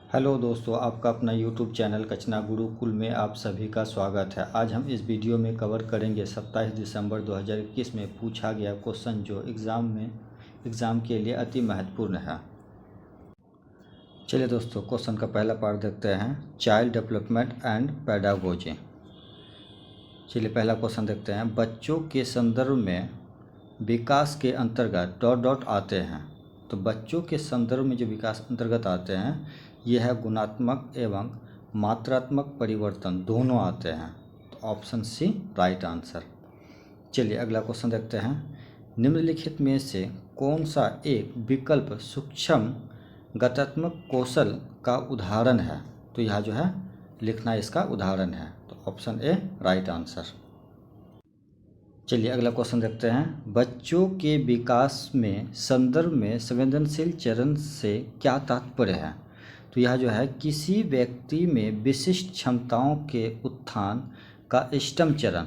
Hello दोस्तों, आपका अपना यूट्यूब चैनल कचना गुरुकुल में आप सभी का स्वागत है। आज हम इस वीडियो में कवर करेंगे 27 दिसंबर 2021 में पूछा गया क्वेश्चन जो एग्ज़ाम के लिए अति महत्वपूर्ण है। चलिए दोस्तों, क्वेश्चन का पहला पार्ट देखते हैं, चाइल्ड डेवलपमेंट एंड पेडागोजी। चलिए पहला क्वेश्चन देखते हैं, बच्चों के संदर्भ में विकास के अंतर्गत डॉट डॉट आते हैं। तो बच्चों के संदर्भ में जो विकास अंतर्गत आते हैं यह है गुणात्मक एवं मात्रात्मक परिवर्तन दोनों आते हैं। तो ऑप्शन सी राइट आंसर। चलिए अगला क्वेश्चन देखते हैं, निम्नलिखित में से कौन सा एक विकल्प सूक्ष्म गतात्मक कौशल का उदाहरण है। तो यह जो है लिखना इसका उदाहरण है। तो ऑप्शन ए राइट आंसर। चलिए अगला क्वेश्चन देखते हैं, बच्चों के विकास में संदर्भ में संवेदनशील चरण से क्या तात्पर्य है। तो यह जो है किसी व्यक्ति में विशिष्ट क्षमताओं के उत्थान का इष्टतम चरण।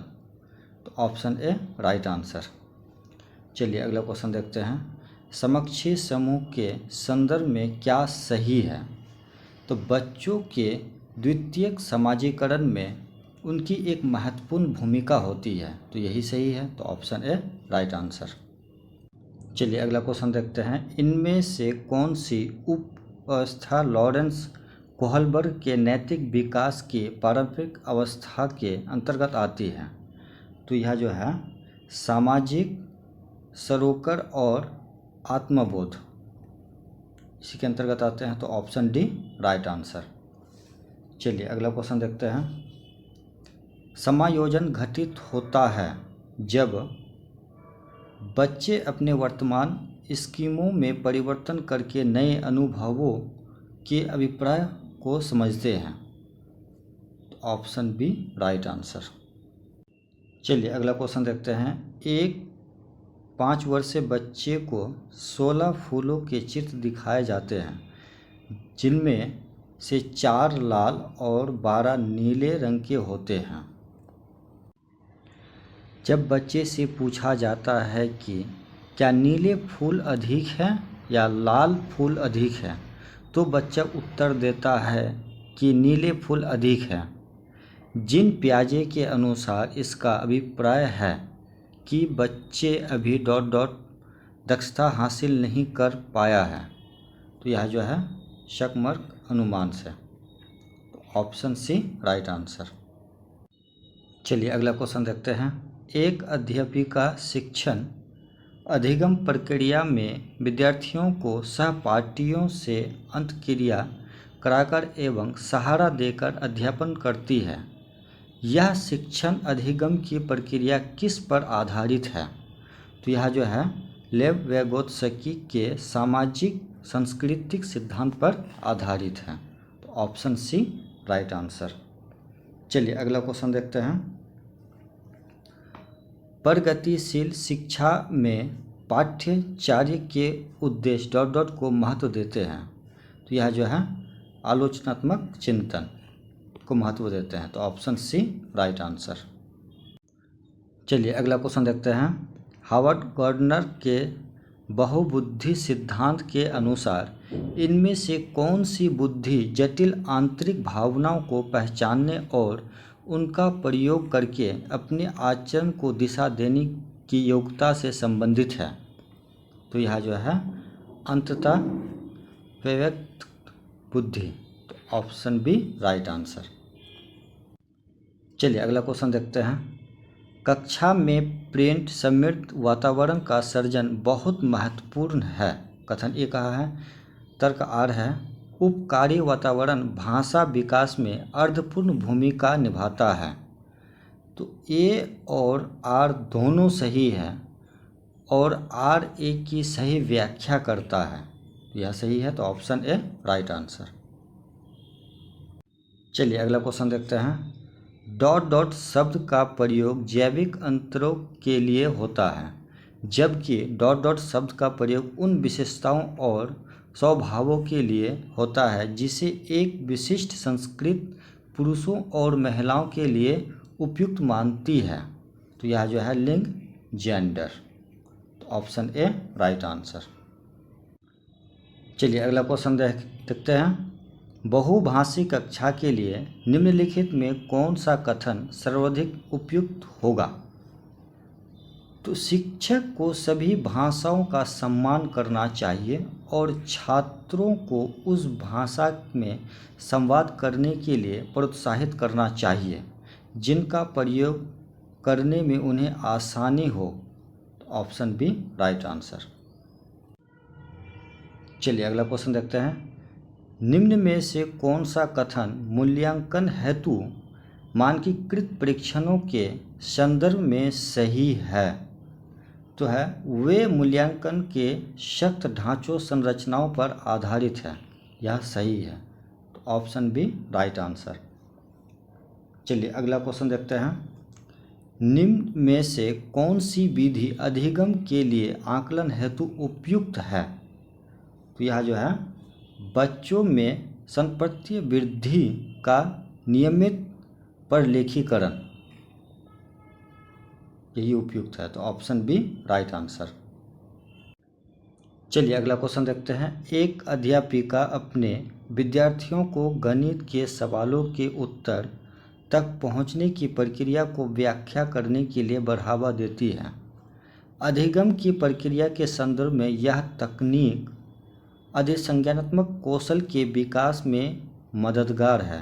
तो ऑप्शन ए राइट आंसर। चलिए अगला क्वेश्चन देखते हैं, समकक्षी समूह के संदर्भ में क्या सही है। तो बच्चों के द्वितीयक समाजीकरण में उनकी एक महत्वपूर्ण भूमिका होती है। तो यही सही है। तो ऑप्शन ए राइट आंसर। चलिए अगला क्वेश्चन देखते हैं, इनमें से कौन सी अवस्था लॉरेंस कोहलबर्ग के नैतिक विकास की पारंपरिक अवस्था के अंतर्गत आती है। तो यह जो है सामाजिक सरोकर और आत्मबोध इसी के अंतर्गत आते हैं। तो ऑप्शन डी राइट आंसर। चलिए अगला क्वेश्चन देखते हैं, समायोजन घटित होता है जब बच्चे अपने वर्तमान स्कीमों में परिवर्तन करके नए अनुभवों के अभिप्राय को समझते हैं। तो ऑप्शन बी राइट आंसर। चलिए अगला क्वेश्चन देखते हैं, एक 5 वर्षीय बच्चे को 16 फूलों के चित्र दिखाए जाते हैं जिनमें से 4 लाल और 12 नीले रंग के होते हैं। जब बच्चे से पूछा जाता है कि क्या नीले फूल अधिक हैं या लाल फूल अधिक हैं, तो बच्चा उत्तर देता है कि नीले फूल अधिक हैं। जिन पियाजे के अनुसार इसका अभिप्राय है कि बच्चे अभी डॉट डॉट दक्षता हासिल नहीं कर पाया है। तो यह जो है शकमर्क अनुमान से। तो ऑप्शन सी राइट आंसर। चलिए अगला क्वेश्चन देखते हैं, एक अध्यापिका शिक्षण अधिगम प्रक्रिया में विद्यार्थियों को सहपाठियों से अंतःक्रिया कराकर एवं सहारा देकर अध्यापन करती है। यह शिक्षण अधिगम की प्रक्रिया किस पर आधारित है। तो यह जो है लेव वेगोत्स्की के सामाजिक सांस्कृतिक सिद्धांत पर आधारित है। तो ऑप्शन सी राइट आंसर। चलिए अगला क्वेश्चन देखते हैं, प्रगतिशील शिक्षा में पाठ्यचर्या के उद्देश्य डॉट डॉट को महत्व देते हैं। तो यह जो है आलोचनात्मक चिंतन को महत्व देते हैं। तो ऑप्शन सी राइट आंसर। चलिए अगला क्वेश्चन देखते हैं, हावर्ड गार्डनर के बहुबुद्धि सिद्धांत के अनुसार इनमें से कौन सी बुद्धि जटिल आंतरिक भावनाओं को पहचानने और उनका प्रयोग करके अपने आचरण को दिशा देने की योग्यता से संबंधित है। तो यह जो है अंततः व्यक्त बुद्धि। तो ऑप्शन बी राइट आंसर। चलिए अगला क्वेश्चन देखते हैं, कक्षा में प्रिंट समृद्ध वातावरण का सर्जन बहुत महत्वपूर्ण है। कथन ए कहा है। तर्क आर है, उपकारी वातावरण भाषा विकास में अर्थपूर्ण भूमिका निभाता है। तो ए और आर दोनों सही है और आर ए की सही व्याख्या करता है। यह सही है। तो ऑप्शन ए राइट आंसर। चलिए अगला क्वेश्चन देखते हैं, डॉट डॉट शब्द का प्रयोग जैविक अंतरों के लिए होता है जबकि डॉट डॉट शब्द का प्रयोग उन विशेषताओं और स्वभावों के लिए होता है जिसे एक विशिष्ट संस्कृति पुरुषों और महिलाओं के लिए उपयुक्त मानती है। तो यह जो है लिंग जेंडर। तो ऑप्शन ए राइट आंसर। चलिए अगला क्वेश्चन देखते हैं, बहुभाषी कक्षा के लिए निम्नलिखित में कौन सा कथन सर्वाधिक उपयुक्त होगा? तो शिक्षक को सभी भाषाओं का सम्मान करना चाहिए और छात्रों को उस भाषा में संवाद करने के लिए प्रोत्साहित करना चाहिए जिनका प्रयोग करने में उन्हें आसानी हो। तो ऑप्शन बी राइट आंसर। चलिए अगला क्वेश्चन देखते हैं। निम्न में से कौन सा कथन मूल्यांकन हेतु मानकीकृत परीक्षणों के संदर्भ में सही है? तो है वे मूल्यांकन के सख्त ढांचों संरचनाओं पर आधारित है। यह सही है। तो ऑप्शन बी राइट आंसर। चलिए अगला क्वेश्चन देखते हैं। निम्न में से कौन सी विधि अधिगम के लिए आकलन हेतु उपयुक्त है? तो यह जो है बच्चों में संप्रत्य वृद्धि का नियमित प्रलेखीकरण, यही उपयुक्त है। तो ऑप्शन बी राइट आंसर। चलिए अगला क्वेश्चन देखते हैं। एक अध्यापिका अपने विद्यार्थियों को गणित के सवालों के उत्तर तक पहुंचने की प्रक्रिया को व्याख्या करने के लिए बढ़ावा देती है। अधिगम की प्रक्रिया के संदर्भ में यह तकनीक अधिसंज्ञानात्मक कौशल के विकास में मददगार है।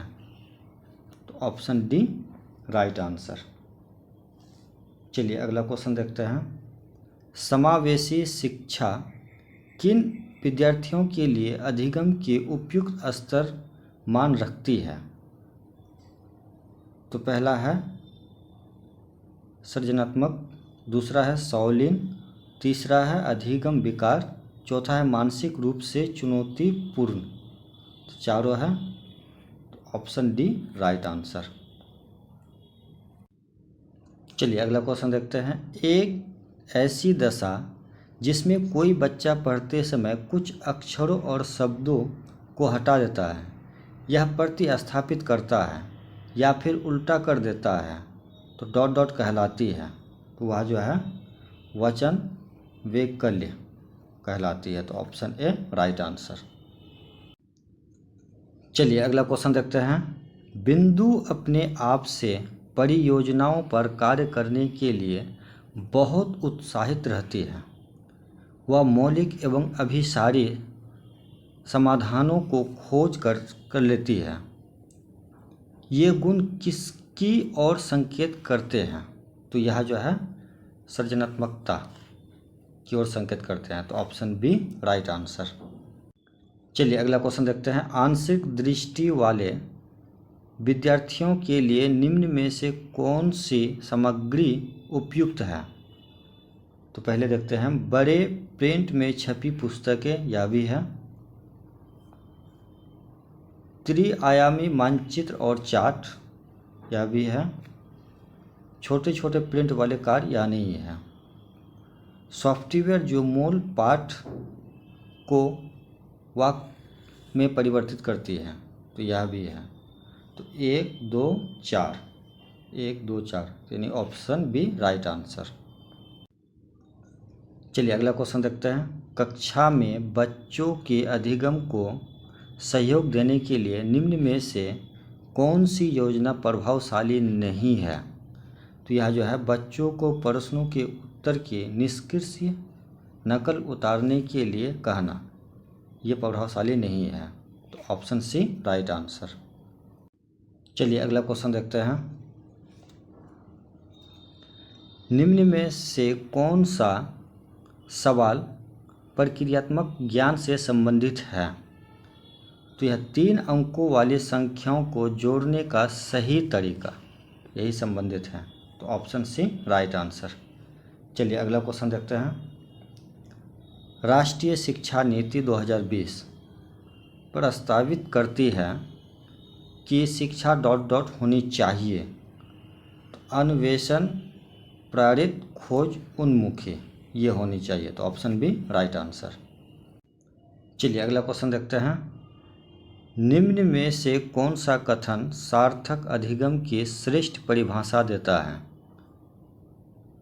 तो ऑप्शन डी राइट आंसर। चलिए अगला क्वेश्चन देखते हैं। समावेशी शिक्षा किन विद्यार्थियों के लिए अधिगम के उपयुक्त स्तर मान रखती है? तो पहला है सृजनात्मक, दूसरा है सौलीन, तीसरा है अधिगम विकार, चौथा है मानसिक रूप से चुनौतीपूर्ण। तो चारों है। तो ऑप्शन डी राइट आंसर। चलिए अगला क्वेश्चन देखते हैं। एक ऐसी दशा जिसमें कोई बच्चा पढ़ते समय कुछ अक्षरों और शब्दों को हटा देता है, यह प्रतिस्थापित करता है या फिर उल्टा कर देता है, तो डॉट डॉट कहलाती है। तो वह जो है वचन वैकल्य कहलाती है। तो ऑप्शन ए राइट आंसर। चलिए अगला क्वेश्चन देखते हैं। बिंदु अपने आप से परियोजनाओं पर कार्य करने के लिए बहुत उत्साहित रहती है। वह मौलिक एवं अभिसारी समाधानों को खोज कर लेती है। ये गुण किसकी ओर संकेत करते हैं? तो यह जो है सृजनात्मकता की ओर संकेत करते हैं। तो ऑप्शन बी राइट आंसर। चलिए अगला क्वेश्चन देखते हैं। आंशिक दृष्टि वाले विद्यार्थियों के लिए निम्न में से कौन सी सामग्री उपयुक्त है? तो पहले देखते हैं। बड़े प्रिंट में छपी पुस्तकें, यह भी है। त्रिआयामी मानचित्र और चार्ट, यह भी है। छोटे छोटे प्रिंट वाले कार्य, यह नहीं है। सॉफ्टवेयर जो मूल पाठ को वाक्य में परिवर्तित करती है, तो यह भी है। तो 1 2 4, 1 2 4 यानी ऑप्शन बी राइट आंसर। चलिए अगला क्वेश्चन देखते हैं। कक्षा में बच्चों के अधिगम को सहयोग देने के लिए निम्न में से कौन सी योजना प्रभावशाली नहीं है? तो यह जो है बच्चों को प्रश्नों के उत्तर की निष्क्रिय नकल उतारने के लिए कहना, यह प्रभावशाली नहीं है। तो ऑप्शन सी राइट आंसर। चलिए अगला क्वेश्चन देखते हैं। निम्न में से कौन सा सवाल प्रक्रियात्मक ज्ञान से संबंधित है? तो यह 3 अंकों वाली संख्याओं को जोड़ने का सही तरीका, यही संबंधित है। तो ऑप्शन सी राइट आंसर। चलिए अगला क्वेश्चन देखते हैं। राष्ट्रीय शिक्षा नीति 2020 प्रस्तावित करती है कि शिक्षा डॉट डॉट होनी चाहिए। तो अन्वेषण प्रेरित खोज उन्मुखी, ये होनी चाहिए। तो ऑप्शन बी राइट आंसर। चलिए अगला क्वेश्चन देखते हैं। निम्न में से कौन सा कथन सार्थक अधिगम की श्रेष्ठ परिभाषा देता है?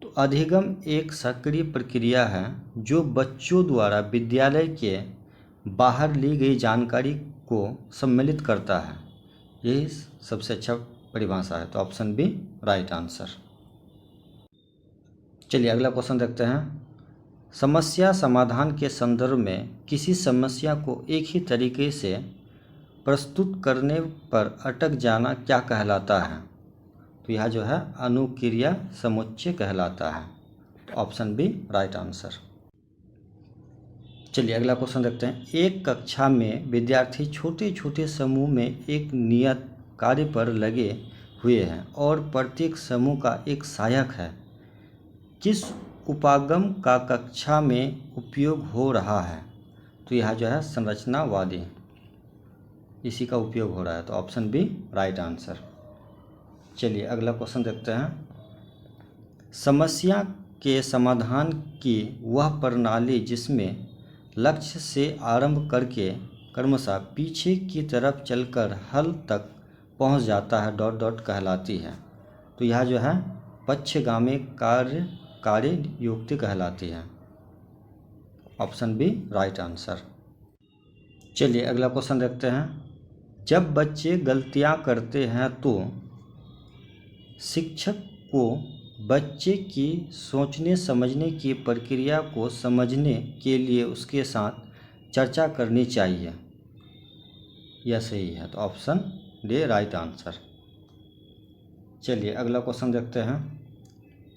तो अधिगम एक सक्रिय प्रक्रिया है जो बच्चों द्वारा विद्यालय के बाहर ली गई जानकारी को सम्मिलित करता है। यही सबसे अच्छा परिभाषा है। तो ऑप्शन बी राइट आंसर। चलिए अगला क्वेश्चन देखते हैं। समस्या समाधान के संदर्भ में किसी समस्या को एक ही तरीके से प्रस्तुत करने पर अटक जाना क्या कहलाता है? तो यह जो है अनुक्रिया समुच्चय कहलाता है। तो ऑप्शन बी राइट आंसर। चलिए अगला क्वेश्चन देखते हैं। एक कक्षा में विद्यार्थी छोटे छोटे समूह में एक नियत कार्य पर लगे हुए हैं और प्रत्येक समूह का एक सहायक है। किस उपागम का कक्षा में उपयोग हो रहा है? तो यह जो है संरचनावादी, इसी का उपयोग हो रहा है। तो ऑप्शन बी राइट आंसर। चलिए अगला क्वेश्चन देखते हैं। समस्या के समाधान की वह प्रणाली जिसमें लक्ष्य से आरंभ करके क्रमशः पीछे की तरफ चलकर हल तक पहुंच जाता है कहलाती है। तो यह जो है पक्षगामी कार्य युक्ति कहलाती है। Option B right answer. चलिए अगला क्वेश्चन देखते हैं। जब बच्चे गलतियां करते हैं तो शिक्षक को बच्चे की सोचने समझने की प्रक्रिया को समझने के लिए उसके साथ चर्चा करनी चाहिए। यह सही है। तो ऑप्शन डी राइट आंसर। चलिए अगला क्वेश्चन देखते हैं।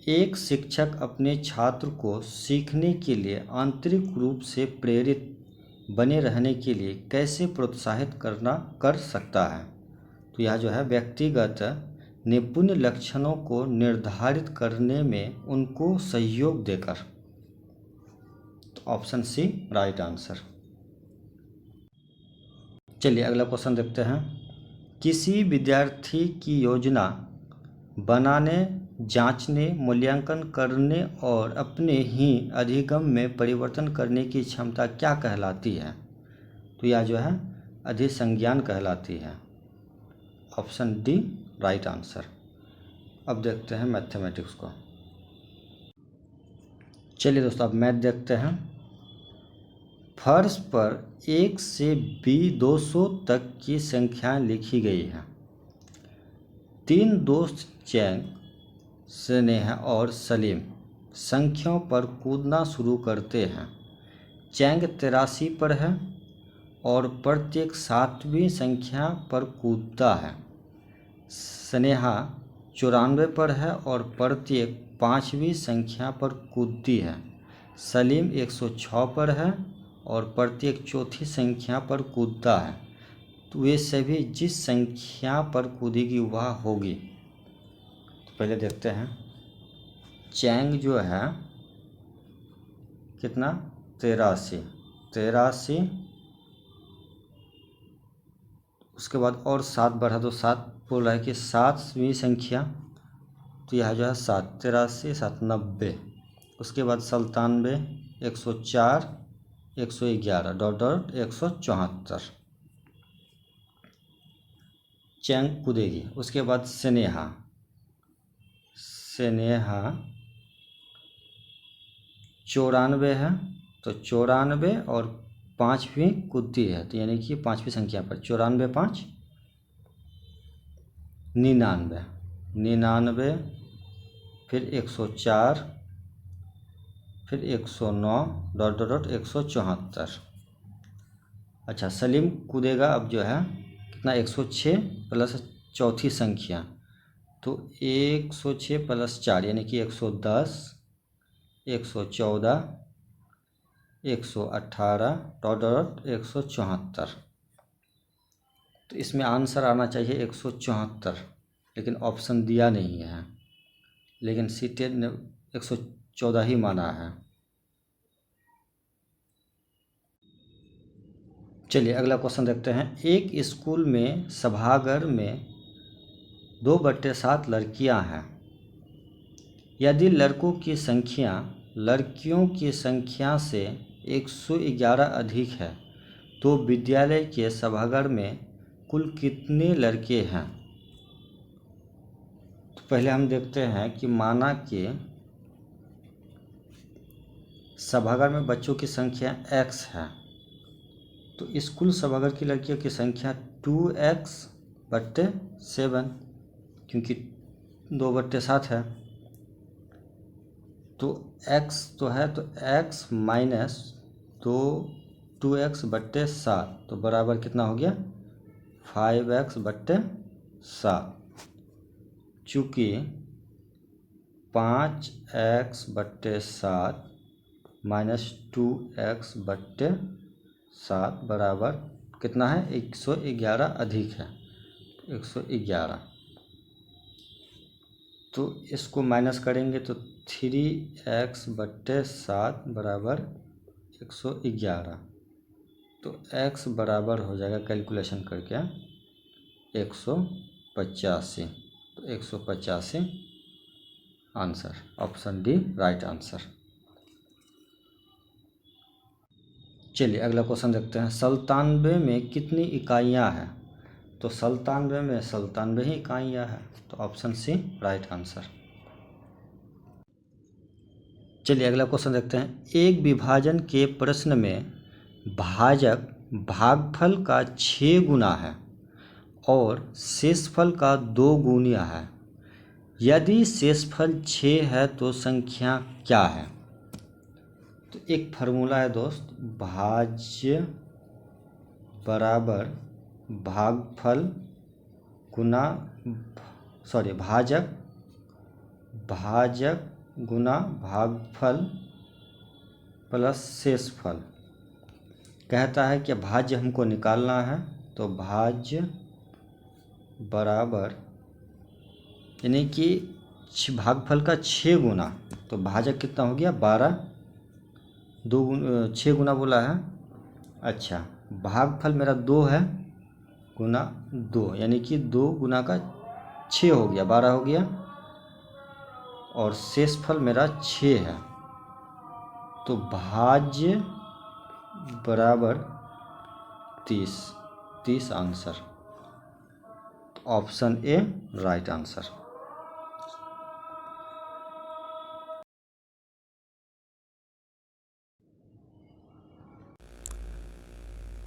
एक शिक्षक अपने छात्र को सीखने के लिए आंतरिक रूप से प्रेरित बने रहने के लिए कैसे प्रोत्साहित कर सकता है? तो यह जो है व्यक्तिगत निपुण लक्षणों को निर्धारित करने में उनको सहयोग देकर। तो ऑप्शन सी राइट आंसर। चलिए अगला क्वेश्चन देखते हैं। किसी विद्यार्थी की योजना बनाने, जांचने, मूल्यांकन करने और अपने ही अधिगम में परिवर्तन करने की क्षमता क्या कहलाती है? तो यह जो है अधिसंज्ञान कहलाती है। Option D right answer. अब देखते हैं मैथमेटिक्स को। चलिए दोस्तों अब मैथ देखते हैं। फर्श पर 1 से 200 तक की संख्याएं लिखी गई हैं। 3 दोस्त चैंग, स्नेहा और सलीम संख्याओं पर कूदना शुरू करते हैं। चैंग 83 पर है और प्रत्येक 7वीं संख्या पर कूदता है। स्नेहा 94 पर है और प्रत्येक 5वीं संख्या पर कूदती है। सलीम 106 पर है और प्रत्येक चौथी संख्या पर कूदता है। तो वे सभी जिस संख्या पर कूदेगी वह होगी। तो पहले देखते हैं। चैंग जो है कितना 83, उसके बाद और 7 बढ़ा तो 7 बोल रहा है कि 7वीं संख्या। तो यह जो है 7, 83, 7, 90। उसके बाद 97, 104, 111 डॉट 174 चैंग कूदेगी। उसके बाद स्नेहा 94 है। तो 94 और 5वीं कूदती है, तो यानी कि 5वीं संख्या पर 94, 5, 99, फिर 104, फिर 109 डॉट 174। अच्छा सलीम कूदेगा अब जो है कितना 106 प्लस चौथी संख्या। तो 106 प्लस 4 यानी कि 110, 114, 118 डॉट 174। तो इसमें आंसर आना चाहिए 174, लेकिन ऑप्शन दिया नहीं है, लेकिन सीटेड ने 114 ही माना है। चलिए अगला क्वेश्चन देखते हैं। एक स्कूल में सभागार में 2/7 लड़कियां हैं। यदि लड़कों की संख्या लड़कियों की संख्या से 111 अधिक है तो विद्यालय के सभागार में कुल कितने लड़के हैं? तो पहले हम देखते हैं कि माना कि सभागार में बच्चों की संख्या x है तो इस कुल सभागार की लड़कियों की संख्या 2x/7, क्योंकि 2/7 है। तो x तो है, तो x माइनस 2x/7 तो बराबर कितना हो गया 5x/7। चूँकि 5x/7 माइनस 2x/7 बराबर कितना है 111 अधिक है 111। तो इसको माइनस करेंगे तो 3x/7 बराबर 111। तो x बराबर हो जाएगा कैलकुलेशन करके 185। तो 185 answer, option D right answer. चलिए अगला क्वेश्चन देखते हैं। 97 में कितनी इकाइयाँ हैं? तो 97 में 97 ही इकाइयाँ हैं, तो ऑप्शन सी राइट आंसर। चलिए अगला क्वेश्चन देखते हैं। एक विभाजन के प्रश्न में भाजक भागफल का 6 गुना है और शेषफल का 2 गुना है। यदि शेषफल 6 है तो संख्या क्या है? तो एक फार्मूला है दोस्त, भाज्य बराबर भागफल गुना भाजक गुना भागफल प्लस शेषफल। कहता है कि भाज्य हमको निकालना है, तो भाज्य बराबर यानी कि भागफल का 6 गुना, तो भाजक कितना हो गया 12, 6 गुना बोला है। अच्छा, भागफल मेरा 2 है गुना 2, यानी कि 2 गुना का 6 हो गया 12 हो गया, और शेषफल मेरा 6 है। तो भाज्य बराबर 30 आंसर, तो ऑप्शन ए राइट आंसर।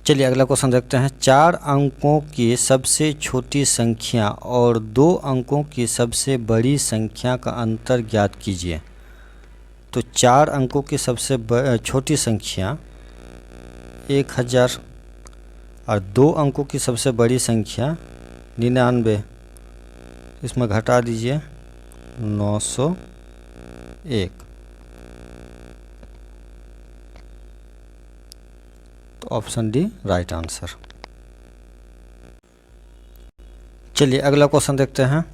चलिए अगला क्वेश्चन देखते हैं। 4 अंकों की सबसे छोटी संख्या और 2 अंकों की सबसे बड़ी संख्या का अंतर ज्ञात कीजिए। तो 4 अंकों की सबसे छोटी संख्या 1000 और 2 अंकों की सबसे बड़ी संख्या 99। इसमें घटा दीजिए 901, तो ऑप्शन डी राइट आंसर। चलिए अगला क्वेश्चन देखते हैं।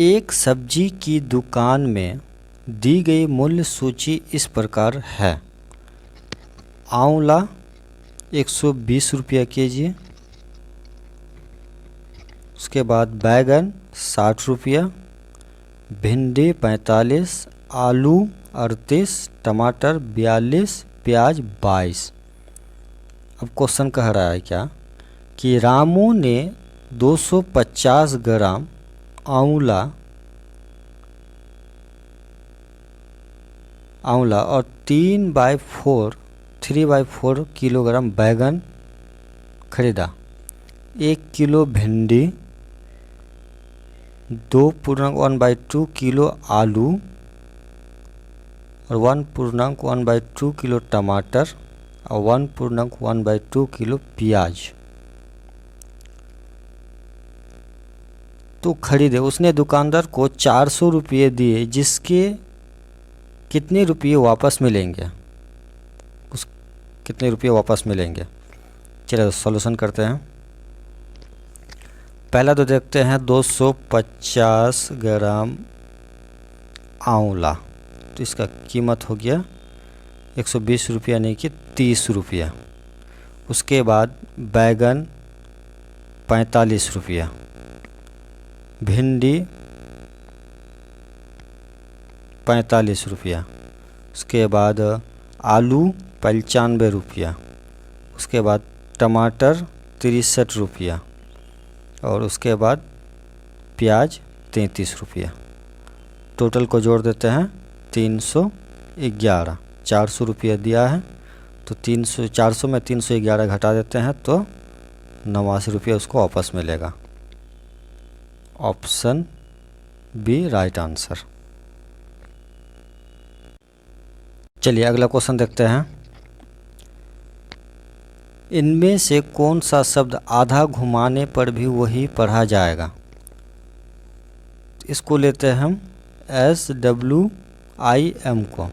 एक सब्जी की दुकान में दी गई मूल्य सूची इस प्रकार है। आंवला 120 रुपया केजी, उसके बाद बैगन 60 रुपया, भिंडी 45, आलू 38, टमाटर 42, प्याज 22। अब क्वेश्चन कह रहा है क्या कि रामू ने 250 ग्राम आंवला और 3/4 किलोग्राम बैगन खरीदा। 1 किलो भिंडी, 2.1/2 किलो आलू और 1.1/2 किलो टमाटर और 1.1/2 किलो प्याज तो खरीदे। उसने दुकानदार को 400 रुपये दिए, जिसके कितने रुपये वापस मिलेंगे? कितने रुपये वापस मिलेंगे? चलिए सॉल्यूशन करते हैं। पहला तो देखते हैं 250 ग्राम आंवला, तो इसका कीमत हो गया 120 रुपया, यानी कि 30 रुपया। उसके बाद बैगन 45 रुपया, भिंडी 45 रुपया, उसके बाद आलू 95 रुपया, उसके बाद टमाटर 63 रुपया और उसके बाद प्याज 33 रुपया। टोटल को जोड़ देते हैं 311। 400 रुपया दिया है तो 400 में 311 घटा देते हैं तो 89 रुपये उसको वापस मिलेगा। Option B right answer. चलिए अगला क्वेश्चन देखते हैं। इनमें से कौन सा शब्द आधा घुमाने पर भी वही पढ़ा जाएगा? इसको लेते हैं हम SWIM को,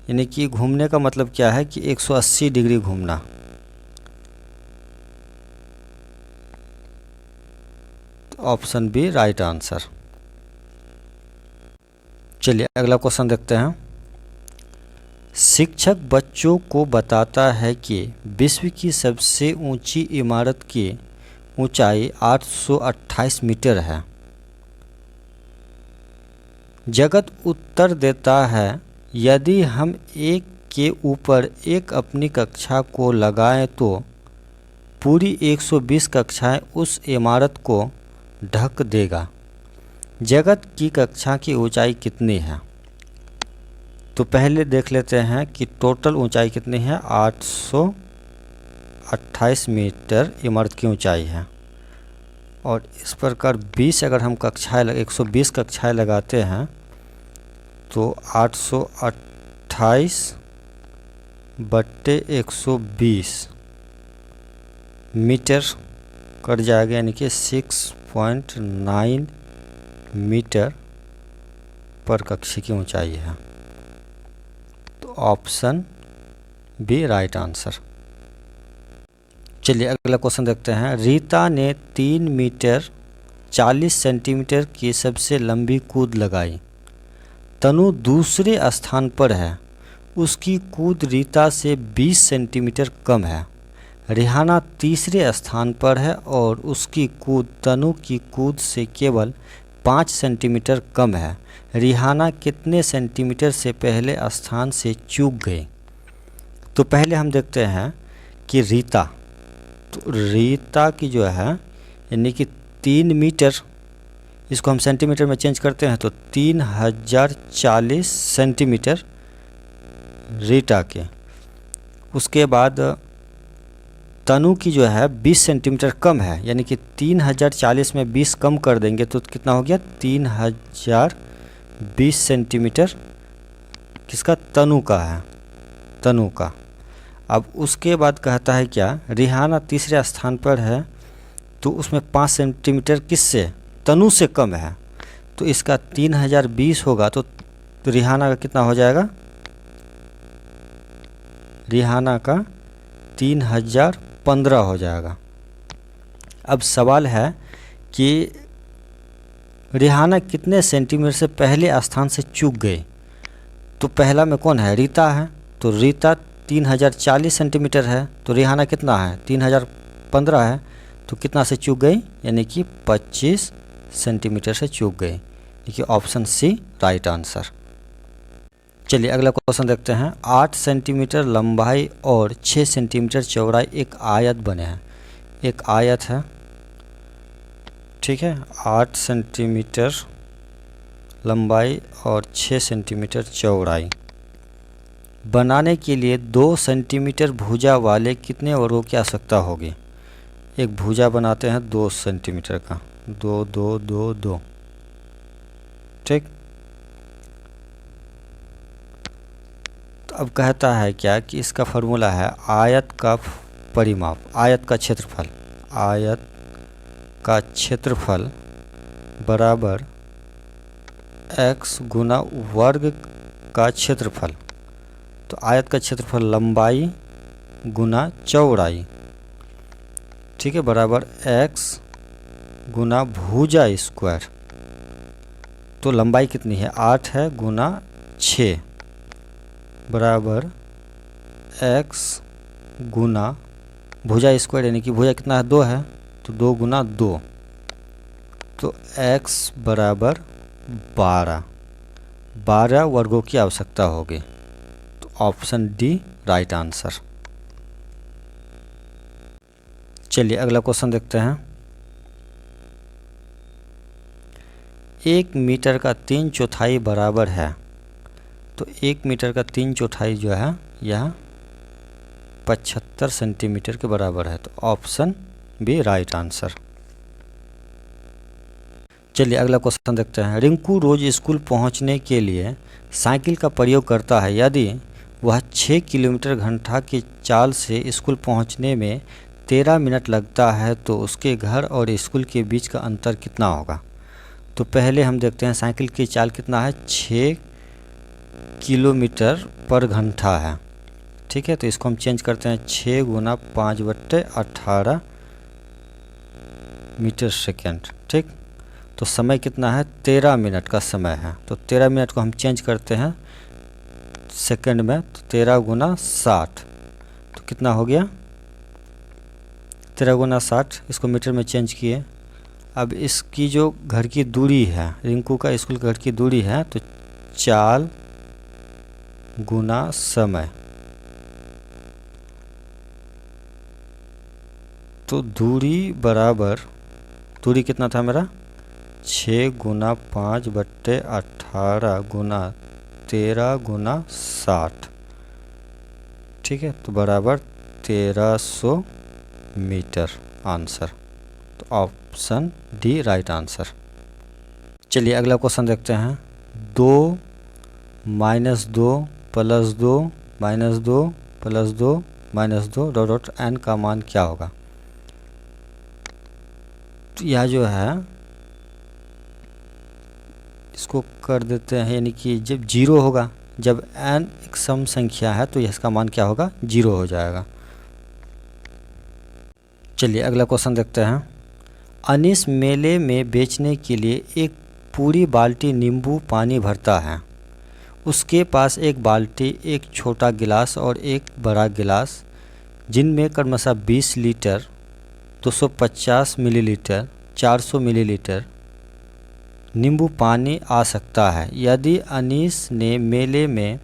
यानी कि घूमने का मतलब क्या है कि 180 डिग्री घूमना। Option B right answer. चलिए अगला क्वेश्चन देखते हैं। शिक्षक बच्चों को बताता है कि विश्व की सबसे ऊंची इमारत की ऊंचाई 828 मीटर है। जगत उत्तर देता है, यदि हम एक के ऊपर एक अपनी कक्षा को लगाएं तो पूरी 120 कक्षाएं उस इमारत को ढक देगा। जगत की कक्षा की ऊंचाई कितनी है? तो पहले देख लेते हैं कि टोटल ऊंचाई कितनी है। 828 मीटर इमारत की ऊंचाई है, और इस प्रकार 20 अगर हम कक्षाएँ 120 कक्षाएँ लगाते हैं तो 828 बट्टे 120 मीटर कट जाएगा, यानी कि 6.9 मीटर पर कक्षा की ऊंचाई है। तो ऑप्शन बी राइट आंसर। चलिए अगला क्वेश्चन देखते हैं। रीता ने 3 मीटर 40 सेंटीमीटर की सबसे लंबी कूद लगाई। तनु दूसरे स्थान पर है, उसकी कूद रीता से 20 सेंटीमीटर कम है। रिहाना तीसरे स्थान पर है और उसकी कूद तनु की कूद से केवल 5 सेंटीमीटर कम है। रिहाना कितने सेंटीमीटर से पहले स्थान से चूक गई? तो पहले हम देखते हैं कि रीता, तो रीता की जो है यानी कि 3 मीटर, इसको हम सेंटीमीटर में चेंज करते हैं तो 3040 सेंटीमीटर रीटा के। उसके बाद तनु की जो है 20 सेंटीमीटर कम है, यानी कि 3040 में 20 कम कर देंगे तो कितना हो गया 3020 सेंटीमीटर किसका? तनु का है, तनु का। अब उसके बाद कहता है क्या, रिहाना तीसरे स्थान पर है तो उसमें 5 सेंटीमीटर किससे? तनु से कम है, तो इसका 3020 होगा तो रिहाना का कितना हो जाएगा? रिहाना का 3015 हो जाएगा। अब सवाल है कि रिहाना कितने सेंटीमीटर से पहले स्थान से चूक गई? तो पहला में कौन है? रीता है, तो रीता 3040 सेंटीमीटर है, तो रिहाना कितना है? 3015 है, तो कितना से चूक गई? यानी कि 25 सेंटीमीटर से चूक गई। देखिए ऑप्शन सी राइट आंसर। चलिए अगला क्वेश्चन देखते हैं। 8 सेंटीमीटर लंबाई और 6 सेंटीमीटर चौड़ाई एक आयत बने हैं। एक आयत है, ठीक है, 8 सेंटीमीटर लंबाई और 6 सेंटीमीटर चौड़ाई बनाने के लिए 2 सेंटीमीटर भुजा वाले कितने वर्गों की आवश्यकता होगी? एक भुजा बनाते हैं 2 सेंटीमीटर का, 2 2 2 2, ठीक। तो अब कहता है क्या कि इसका फॉर्मूला है आयत का परिमाप, आयत का क्षेत्रफल, आयत का क्षेत्रफल बराबर x गुना वर्ग का क्षेत्रफल। तो आयत का क्षेत्रफल लंबाई गुना चौड़ाई, ठीक है, बराबर x गुना भुजा स्क्वायर। तो लंबाई कितनी है? 8 है गुना 6 बराबर x गुना भुजा स्क्वायर, यानी कि भुजा कितना है? 2 है, तो 2 गुना 2, तो x बराबर 12 वर्गों की आवश्यकता होगी। तो ऑप्शन डी राइट आंसर। चलिए अगला क्वेश्चन देखते हैं। 1 मीटर का 3/4 बराबर है, तो 1 मीटर का 3/4 जो है यह 75 सेंटीमीटर के बराबर है। तो ऑप्शन बी राइट आंसर। चलिए अगला क्वेश्चन देखते हैं। रिंकू रोज स्कूल पहुंचने के लिए साइकिल का प्रयोग करता है। यदि वह 6 किलोमीटर घंटा की चाल से स्कूल पहुंचने में 13 मिनट लगता है तो उसके घर और स्कूल के बीच का अंतर कितना होगा। तो पहले हम देखते हैं साइकिल की चाल कितना है, 6 किलोमीटर पर घंटा है। ठीक है, तो इसको हम चेंज करते हैं 6 गुना 5/18 मीटर सेकेंड। ठीक, तो समय कितना है, 13 मिनट का समय है। तो 13 मिनट को हम चेंज करते हैं सेकंड में, तो 13 गुना 60 तो कितना हो गया, 13 गुना 60। इसको मीटर में चेंज किए। अब इसकी जो घर की दूरी है, रिंकू का स्कूल घर की दूरी है, तो चाल गुना समय। तो दूरी बराबर, दूरी कितना था मेरा, 6 गुना 5/18 गुना 13 गुना 60। ठीक है, तो बराबर 1300 मीटर आंसर। तो ऑप्शन डी राइट आंसर। चलिए अगला क्वेश्चन देखते हैं। 2 -2 + 2 -2 + 2 -2 डॉट n का मान क्या होगा। तो यह जो है इसको कर देते हैं, यानी कि जब 0 होगा, जब n एक सम संख्या है तो इसका मान क्या होगा, 0 हो जाएगा। चलिए अगला क्वेश्चन देखते हैं। अनीस मेले में बेचने के लिए एक पूरी बाल्टी नींबू पानी भरता है। उसके पास एक बाल्टी, एक छोटा गिलास और एक बड़ा गिलास, जिनमें क्रमशः 20 लीटर, 250 मिलीलीटर, 400 मिलीलीटर नींबू पानी आ सकता है। यदि अनीस ने मेले में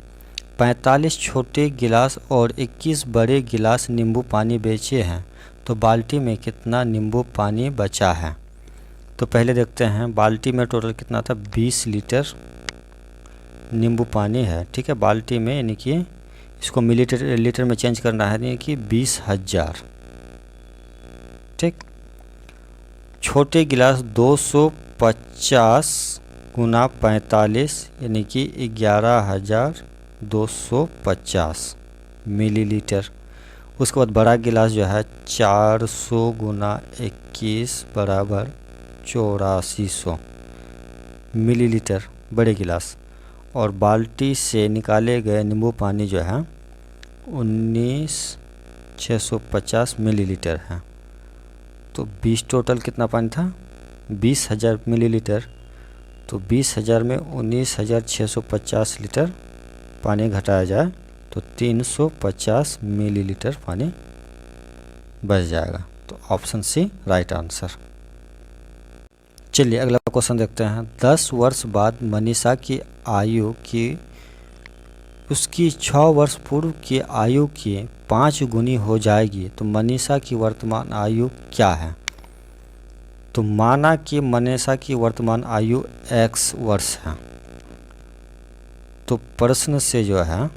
45 छोटे गिलास और 21 बड़े गिलास नींबू पानी बेचे हैं तो बाल्टी में कितना नींबू पानी बचा है। तो पहले देखते हैं, बाल्टी में टोटल कितना था, 20 लीटर नींबू पानी है। ठीक है, बाल्टी में, यानी कि इसको लीटर में चेंज करना है, यानी कि 20,000। ठीक, छोटे गिलास 250 गुना 45 यानी कि 11,250 मिलीलीटर। उसके बाद बड़ा गिलास जो है 400 गुना 21 बराबर 8400 मिलीलीटर बड़े गिलास। और बाल्टी से निकाले गए नींबू पानी जो है 19,650 मिलीलीटर है। तो 20 टोटल कितना पानी था, 20,000 मिलीलीटर। तो 20,000 में 19,650 लीटर पानी घटाया जाए तो 350 मिलीलीटर पानी बच जाएगा। तो ऑप्शन सी राइट आंसर। चलिए अगला क्वेश्चन देखते हैं। 10 वर्ष बाद मनीषा की आयु की उसकी 6 वर्ष पूर्व की आयु की 5 गुनी हो जाएगी तो मनीषा की वर्तमान आयु क्या है। तो माना कि मनीषा की वर्तमान आयु x वर्ष है, तो प्रश्न से जो है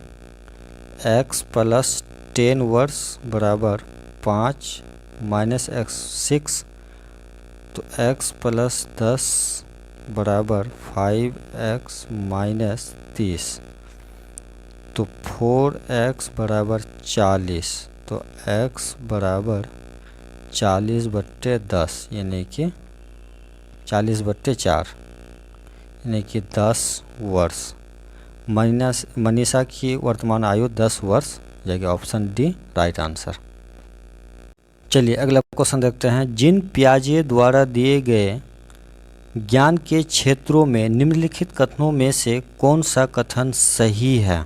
x + 10 वर्ष बराबर 5 - x 6, तो x + 10 बराबर 5x - 30, तो 4x बराबर 40, तो x बराबर 40/10 यानी कि 40/4 यानी कि 10 वर्ष। मनीषा की वर्तमान आयु 10 वर्ष जाएगी। Option D right answer. चलिए अगला क्वेश्चन देखते हैं। जिन पियाजे द्वारा दिए गए ज्ञान के क्षेत्रों में निम्नलिखित कथनों में से कौन सा कथन सही है।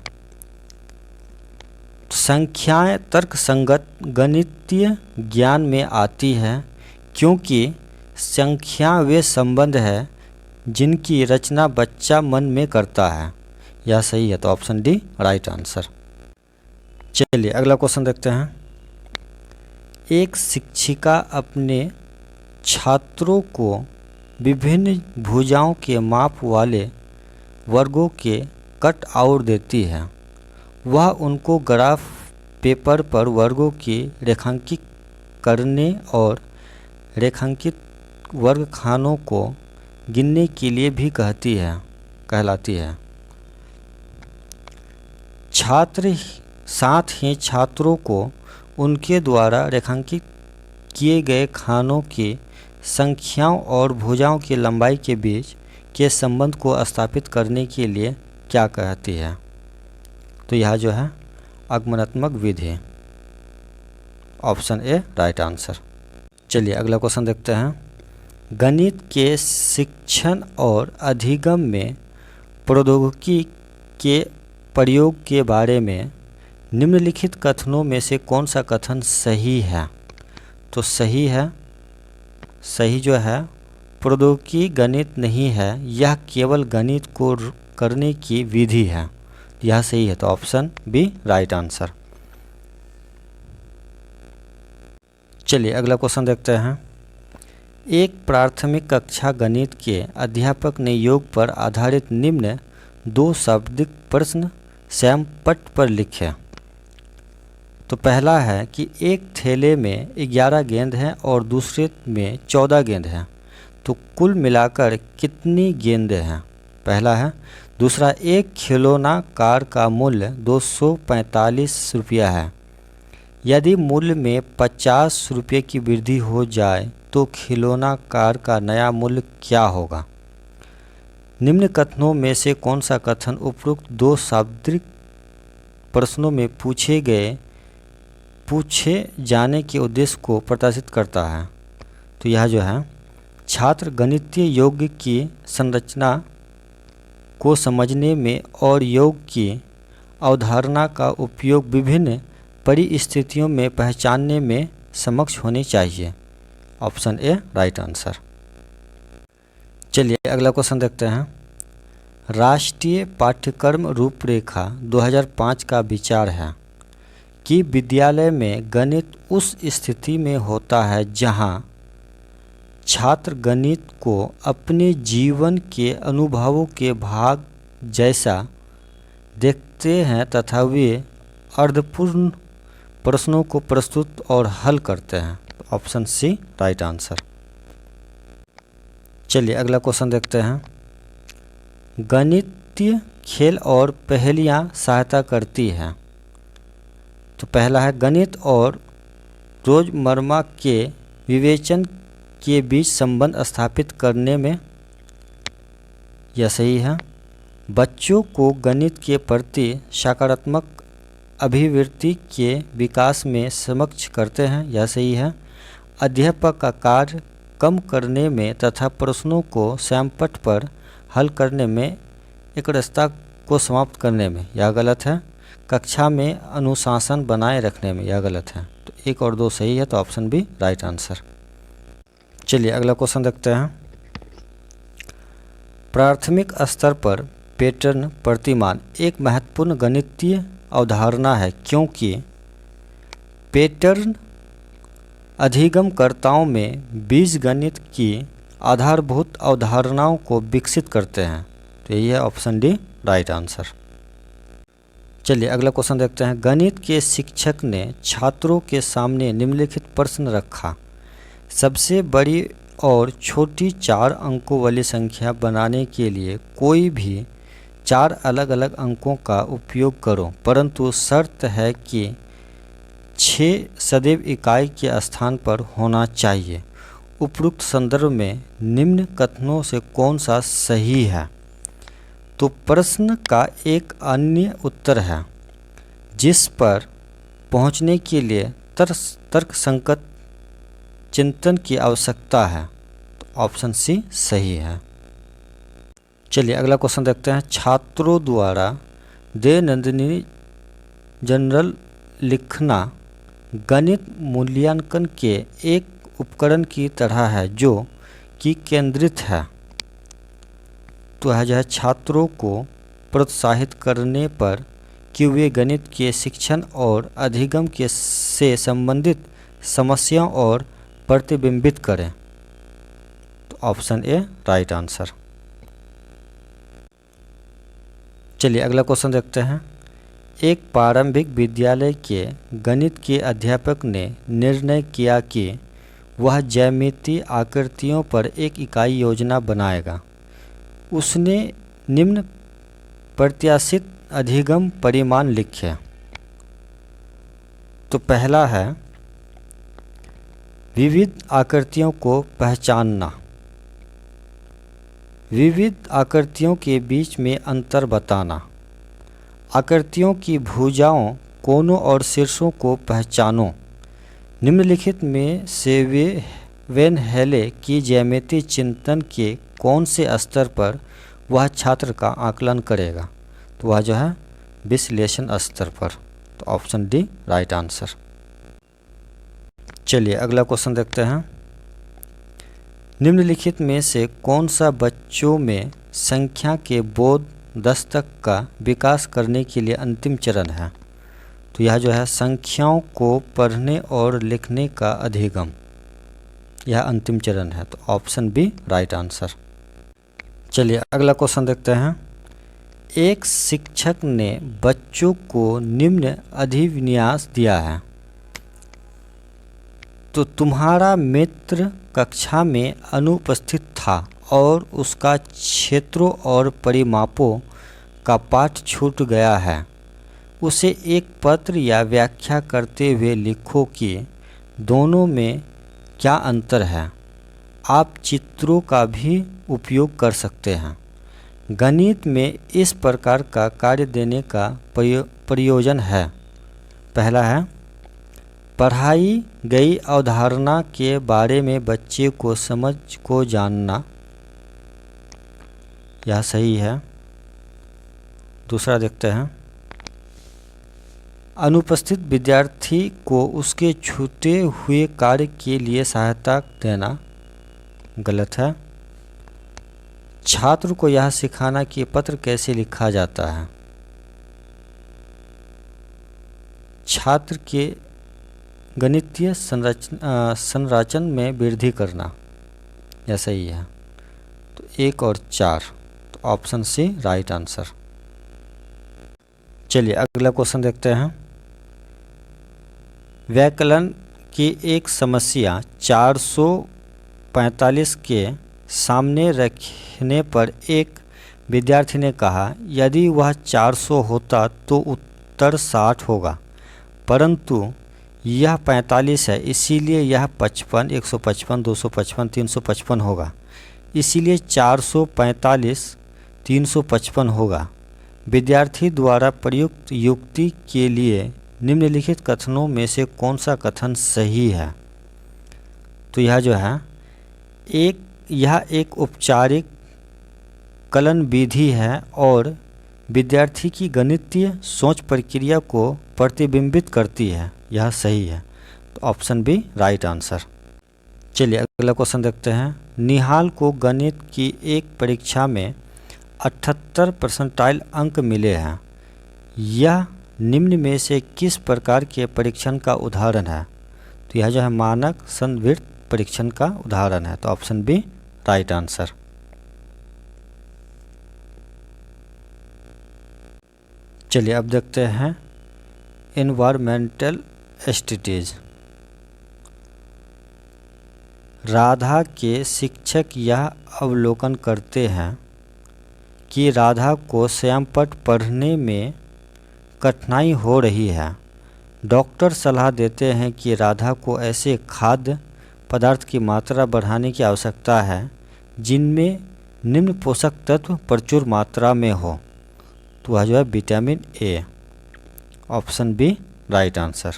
संख्याएं तर्कसंगत गणितीय ज्ञान में आती है क्योंकि संख्या वे संबंध है जिनकी रचना बच्चा मन में करता है। यह सही है, तो ऑप्शन डी राइट आंसर। चलिए अगला क्वेश्चन देखते हैं। एक शिक्षिका अपने छात्रों को विभिन्न भुजाओं के माप वाले वर्गों के कट आउट देती है। वह उनको ग्राफ पेपर पर वर्गों की रेखांकित करने और रेखांकित वर्गखानों को गिनने के लिए भी कहलाती है। छात्र साथ ही छात्रों को उनके द्वारा रेखांकित किए गए खानों की संख्याओं और भुजाओं की लंबाई के बीच के संबंध को स्थापित करने के लिए क्या कहती है? तो यह जो है आगमनात्मक विधि, ऑप्शन ए राइट आंसर। चलिए अगला क्वेश्चन देखते हैं। गणित के शिक्षण और अधिगम में प्रौद्योगिकी के प्रयोग के बारे में निम्नलिखित कथनों में से कौन सा कथन सही है? तो सही जो है, प्रौद्योगिकी गणित नहीं है, यह केवल गणित को करने की विधि है। यह सही है, तो ऑप्शन बी राइट आंसर। चलिए अगला क्वेश्चन देखते हैं। एक प्राथमिक कक्षा गणित के अध्यापक ने योग पर आधारित निम्न 2 शाब्दिक प्रश्न स्वयं पट पर लिखे। तो पहला है कि एक थैले में 11 गेंद हैं और दूसरे में 14 गेंद हैं, तो कुल मिलाकर कितनी गेंदें हैं? पहला है। दूसरा, एक खिलौना कार का मूल्य 245 रुपया है। यदि मूल्य में 50 रुपये की वृद्धि हो जाए तो खिलौना कार का नया मूल्य क्या होगा? निम्न कथनों में से कौन सा कथन उपरोक्त 2 शाब्दिक प्रश्नों में पूछे जाने के उद्देश्य को प्रदर्शित करता है? तो यह जो है, छात्र गणितीय योग की संरचना को समझने में और योग की अवधारणा का उपयोग विभिन्न परिस्थितियों में पहचानने में सक्षम होने चाहिए। Option A right answer. चलिए अगला क्वेश्चन देखते हैं। राष्ट्रीय पाठ्यक्रम रूपरेखा 2005 का विचार है कि विद्यालय में गणित उस स्थिति में होता है जहां छात्र गणित को अपने जीवन के अनुभवों के भाग जैसा देखते हैं तथा वे अर्थपूर्ण प्रश्नों को प्रस्तुत और हल करते हैं। Option C right answer. चलिए अगला क्वेश्चन देखते हैं। गणितीय खेल और पहेलियाँ सहायता करती हैं। तो पहला है, गणित और रोजमर्रा के विवेचन के बीच संबंध स्थापित करने में। यह सही है। बच्चों को गणित के प्रति सकारात्मक अभिवृत्ति के विकास में सक्षम करते हैं। यह सही है। अध्यापक का कार्य कम करने में तथा प्रश्नों को स्वयंपट पर हल करने में एकरसता को समाप्त करने में। यह गलत है। कक्षा में अनुशासन बनाए रखने में। यह गलत है। तो 1 और 2 सही है, तो ऑप्शन बी राइट आंसर। चलिए अगला क्वेश्चन देखते हैं। प्राथमिक स्तर पर पैटर्न प्रतिमान एक महत्वपूर्ण गणितीय अवधारणा है क्योंकि पैटर्न अधिगमकर्ताओं में बीजगणित की आधारभूत अवधारणाओं को विकसित करते हैं। तो यही है ऑप्शन डी राइट आंसर। चलिए अगला क्वेश्चन देखते हैं। गणित के शिक्षक ने छात्रों के सामने निम्नलिखित प्रश्न रखा। सबसे बड़ी और छोटी 4 अंकों वाली संख्या बनाने के लिए कोई भी 4 अलग अलग अंकों का उपयोग करो, परंतु शर्त है कि 6 सदैव इकाई के स्थान पर होना चाहिए। उपरोक्त संदर्भ में निम्न कथनों से कौन सा सही है? तो प्रश्न का एक अन्य उत्तर है जिस पर पहुंचने के लिए तर्कसंगत चिंतन की आवश्यकता है। तो ऑप्शन सी सही है। चलिए अगला क्वेश्चन देखते हैं। छात्रों द्वारा दैनंदिन जर्नल लिखना गणित मूल्यांकन के एक उपकरण की तरह है जो कि केंद्रित है। तो यह जो है, छात्रों को प्रोत्साहित करने पर कि वे गणित के शिक्षण और अधिगम के से संबंधित समस्याओं और प्रतिबिंबित करें। तो ऑप्शन ए राइट आंसर। चलिए अगला क्वेश्चन देखते हैं। एक प्रारंभिक विद्यालय के गणित के अध्यापक ने निर्णय किया कि वह ज्यामितीय आकृतियों पर एक इकाई योजना बनाएगा। उसने निम्न प्रत्याशित अधिगम परिमाण लिखे। तो पहला है विविध आकृतियों को पहचानना, विविध आकृतियों के बीच में अंतर बताना, आकृतियों की भुजाओं, कोनों और शीर्षों को पहचानो। निम्नलिखित में से वेन हेले की ज्यामितीय चिंतन के कौन से स्तर पर वह छात्र का आकलन करेगा? तो वह जो है विश्लेषण स्तर पर। तो ऑप्शन डी राइट आंसर। चलिए अगला क्वेश्चन देखते हैं। निम्नलिखित में से कौन सा बच्चों में संख्या के बोध दस्तक का विकास करने के लिए अंतिम चरण है? तो यह जो है संख्याओं को पढ़ने और लिखने का अधिगम, यह अंतिम चरण है। तो ऑप्शन बी राइट आंसर। चलिए अगला क्वेश्चन देखते हैं। एक शिक्षक ने बच्चों को निम्न अधिविन्यास दिया है। तो तुम्हारा मित्र कक्षा में अनुपस्थित था और उसका क्षेत्रों और परिमापों का पाठ छूट गया है। उसे एक पत्र या व्याख्या करते हुए लिखो कि दोनों में क्या अंतर है। आप चित्रों का भी उपयोग कर सकते हैं। गणित में इस प्रकार का कार्य देने का प्रयोजन है। पहला है पढ़ाई गई अवधारणा के बारे में बच्चे को समझ को जानना, यह सही है। दूसरा देखते हैं। अनुपस्थित विद्यार्थी को उसके छूटे हुए कार्य के लिए सहायता देना, गलत है। छात्र को यह सिखाना कि पत्र कैसे लिखा जाता है। छात्र के गणितीय संरचना में वृद्धि करना, यह सही है। तो 1 और 4, तो ऑप्शन सी राइट आंसर। चलिए अगला क्वेश्चन देखते हैं। व्याकरण की एक समस्या 445 के सामने रखने पर एक विद्यार्थी ने कहा यदि वह 400 होता तो उत्तर 60 होगा, परंतु यह 45 है, इसीलिए यह 55, 155, 255, 355 होगा। इसीलिए 445 355 होगा। विद्यार्थी द्वारा प्रयुक्त युक्ति के लिए निम्नलिखित कथनों में से कौन सा कथन सही है? तो यह जो है यह एक औपचारिक कलन विधि है और विद्यार्थी की गणितीय सोच प्रक्रिया को प्रतिबिंबित करती है, यह सही है। तो ऑप्शन बी राइट आंसर। चलिए अगला क्वेश्चन देखते हैं। निहाल को गणित की एक परीक्षा में 78% अंक मिले हैं। यह निम्न में से किस प्रकार के परीक्षण का उदाहरण है? तो यह जो है मानक संवृत्त परीक्षण का उदाहरण है। तो ऑप्शन बी राइट आंसर। चलिए अब देखते हैं एनवायरमेंटल स्टडीज। राधा के शिक्षक यह अवलोकन करते हैं कि राधा को स्वयंपट पढ़ने में कठिनाई हो रही है। डॉक्टर सलाह देते हैं कि राधा को ऐसे खाद्य पदार्थ की मात्रा बढ़ाने की आवश्यकता है जिनमें निम्न पोषक तत्व प्रचुर मात्रा में हो। तो वह जो है vitamin A. Option B right answer.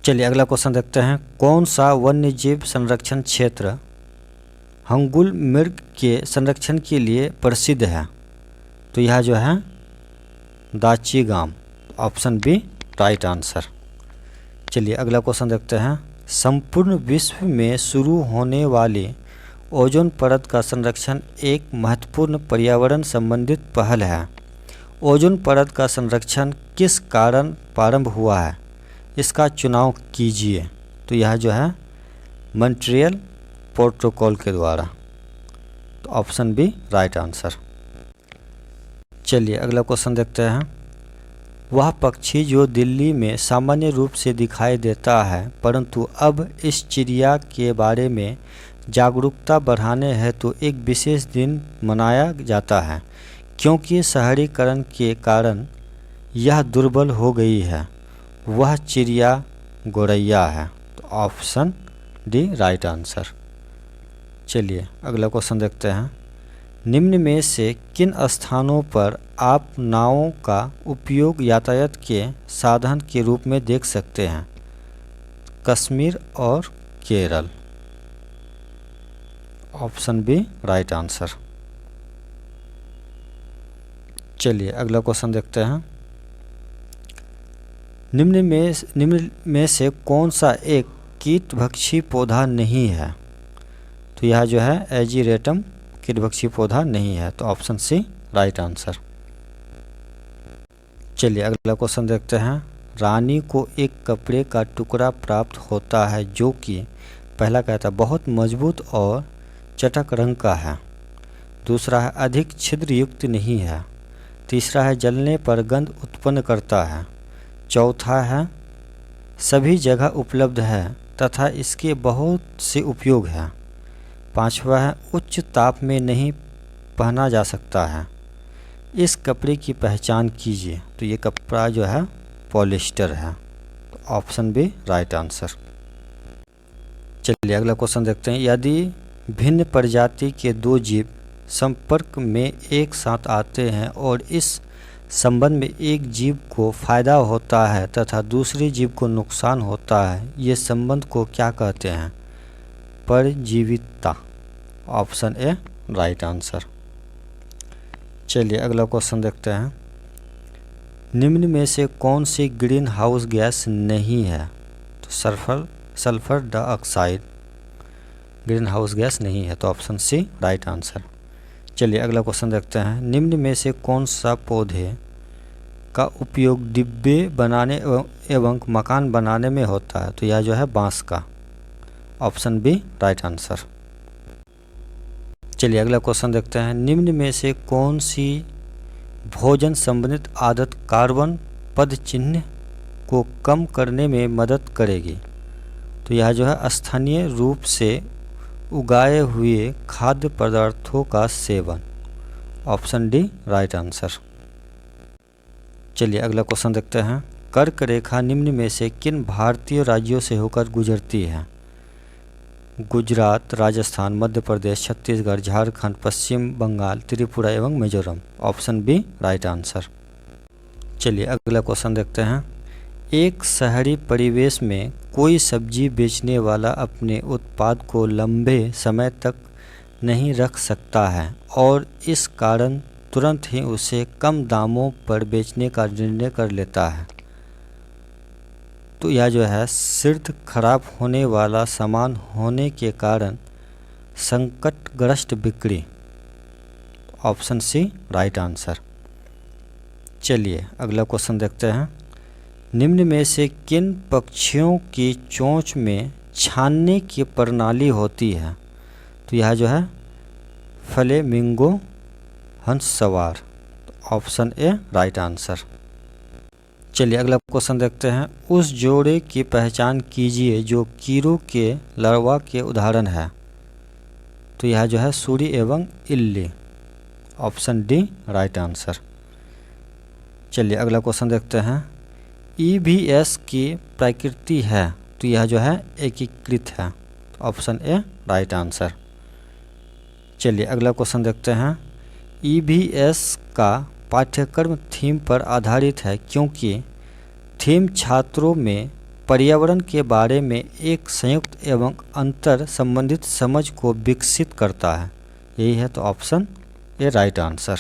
चलिए अगला क्वेश्चन देखते हैं। कौन सा वन्यजीव संरक्षण क्षेत्र हंगुल मृग के संरक्षण के लिए प्रसिद्ध है? तो यह जो है Dachigam. Option B right answer. चलिए अगला क्वेश्चन देखते हैं। संपूर्ण विश्व में शुरू होने वाली ओजोन परत का संरक्षण एक महत्वपूर्ण पर्यावरण संबंधित पहल है। ओजोन परत का संरक्षण किस कारण प्रारंभ हुआ है? इसका चुनाव कीजिए। तो यह जो है मॉन्ट्रियल प्रोटोकॉल के द्वारा। तो ऑप्शन बी राइट आंसर। चलिए अगला क्वेश्चन देखते हैं। वह पक्षी जो दिल्ली में सामान्य रूप से दिखाई देता है, परंतु अब इस चिड़िया के बारे में जागरूकता बढ़ाने हेतु एक विशेष दिन मनाया जाता है, क्योंकि शहरीकरण के कारण यह दुर्बल हो गई है। वह चिड़िया गौरैया है। तो ऑप्शन डी राइट आंसर। चलिए अगला क्वेश्चन देखते हैं। निम्न में से किन स्थानों पर आप नावों का उपयोग यातायात के साधन के रूप में देख सकते हैं? कश्मीर और Kerala. Option B right answer. चलिए अगला क्वेश्चन देखते हैं। निम्न में से कौन सा एक कीटभक्षी पौधा नहीं है? तो यह जो है एजीरेटम कीटभक्षी पौधा नहीं है। तो ऑप्शन सी राइट आंसर। चलिए अगला क्वेश्चन देखते हैं। रानी को एक कपड़े का टुकड़ा प्राप्त होता है जो कि पहला कहता है बहुत मजबूत और चटक रंग का है। दूसरा है अधिक छिद्र युक्त नहीं है। तीसरा है जलने पर गंध उत्पन्न करता है। चौथा है सभी जगह उपलब्ध है तथा इसके बहुत से उपयोग हैं। पांचवा है उच्च ताप में नहीं पहना जा सकता है। इस कपड़े की पहचान कीजिए। तो ये कपड़ा जो है पॉलिस्टर है। तो ऑप्शन बी राइट आंसर। चलिए अगला क्वेश्चन देखते हैं। यदि भिन्न प्रजाति के दो जीव संपर्क में एक साथ आते हैं और इस संबंध में एक जीव को फायदा होता है तथा दूसरे जीव को नुकसान होता है, ये संबंध को क्या कहते हैं? परजीविता। Option A right answer. चलिए अगला क्वेश्चन देखते हैं। निम्न में से कौन सी ग्रीन हाउस गैस नहीं है? तो sulphur dioxide green house gas नहीं है। तो ऑप्शन सी राइट आंसर। चलिए अगला क्वेश्चन देखते हैं। निम्न में से कौन सा पौधे का उपयोग डिब्बे बनाने एवं मकान बनाने में होता है? तो यह जो है बांस का। Option B right answer. चलिए अगला क्वेश्चन देखते हैं। निम्न में से कौन सी भोजन संबंधित आदत कार्बन पदचिह्न को कम करने में मदद करेगी? तो यह जो है स्थानीय रूप से उगाए हुए खाद्य पदार्थों का seven. Option D right answer. चलिए अगला क्वेश्चन देखते हैं। कर्क रेखा निम्न में से किन भारतीय राज्यों से होकर गुजरती है? गुजरात, राजस्थान, मध्य प्रदेश, छत्तीसगढ़, झारखंड, पश्चिम बंगाल, त्रिपुरा एवं Mizoram. Option B right answer. चलिए अगला क्वेश्चन देखते हैं। एक शहरी परिवेश में कोई सब्जी बेचने वाला अपने उत्पाद को लंबे समय तक नहीं रख सकता है और इस कारण तुरंत ही उसे कम दामों पर बेचने का निर्णय कर लेता है। तो यह जो है शीघ्र खराब होने वाला सामान होने के कारण संकटग्रस्त बिक्री। Option C right answer. चलिए अगला क्वेश्चन देखते हैं। निम्न में से किन पक्षियों की चोंच में छानने की प्रणाली होती है? तो यह जो है फ्लेमिंगो हंससवार। Option A right answer. चलिए अगला क्वेश्चन देखते हैं। उस जोड़े की पहचान कीजिए जो कीड़ों के लार्वा के उदाहरण है। तो यह जो है सूरी एवं इल्ली। Option D right answer. चलिए अगला क्वेश्चन देखते हैं। ईवीएस की प्रकृति है? तो यह जो है एकीकृत है। Option A right answer. चलिए अगला क्वेश्चन देखते हैं। ईवीएस का पाठ्यक्रम थीम पर आधारित है क्योंकि थीम छात्रों में पर्यावरण के बारे में एक संयुक्त एवं अंतर संबंधित समझ को विकसित करता है। यही है। तो ऑप्शन ए राइट आंसर।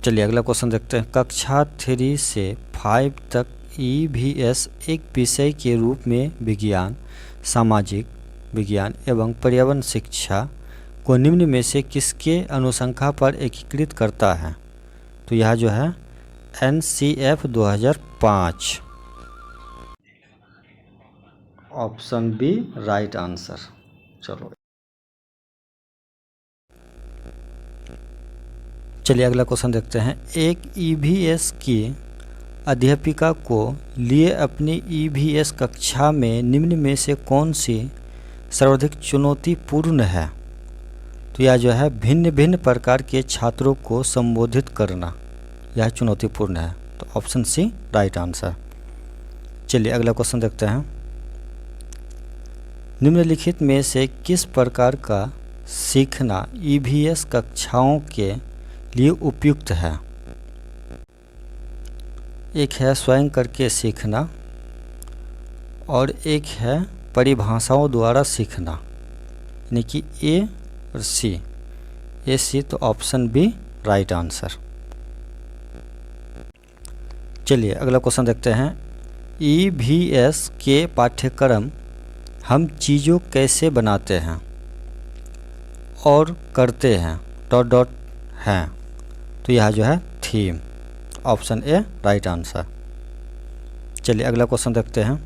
चलिए अगला क्वेश्चन देखते हैं। कक्षा 3 से 5 तक ईवीएस एक विषय के रूप में विज्ञान, सामाजिक विज्ञान एवं पर्यावरण शिक्षा को निम्न में से किसके अनुशंसा पर एकीकृत करता है? तो यह जो है NCF 2005। Option B right answer. चलो चलिए अगला क्वेश्चन देखते हैं। एक ईवीएस की अध्यापिका को लिए अपनी ईवीएस कक्षा में निम्न में से कौन सी सर्वाधिक चुनौतीपूर्ण है? तो यह जो है भिन्न भिन्न प्रकार के छात्रों को संबोधित करना, यह चुनौतीपूर्ण है। तो ऑप्शन सी राइट आंसर। चलिए अगला क्वेश्चन देखते हैं। निम्नलिखित में से किस प्रकार का सीखना ईवीएस कक्षाओं के लिए उपयुक्त है? एक है स्वयं करके सीखना और एक है परिभाषाओं द्वारा सीखना, यानी कि ए और सी। ए सी, तो ऑप्शन बी राइट आंसर। चलिए अगला क्वेश्चन देखते हैं। ईवीएस के पाठ्यक्रम हम चीज़ों कैसे बनाते हैं और करते हैं डॉट डॉट हैं, तो यह जो है theme. Option A right answer. चलिए अगला क्वेश्चन देखते हैं।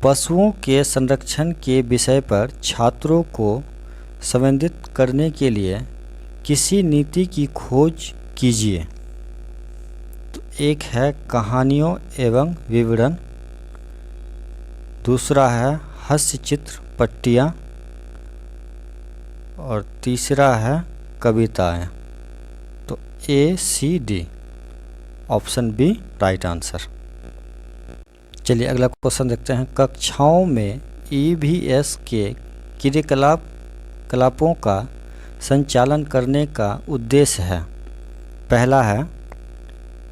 पशुओं के संरक्षण के विषय पर छात्रों को संवेदित करने के लिए किसी नीति की खोज कीजिए। तो एक है कहानियों एवं विवरण, दूसरा है हास्य चित्र पट्टियाँ, और तीसरा है कविताएं। तो A C D, option B right answer. चलिए अगला क्वेश्चन देखते हैं। कक्षाओं में ईवीएस के क्रियाकलापों का संचालन करने का उद्देश्य है। पहला है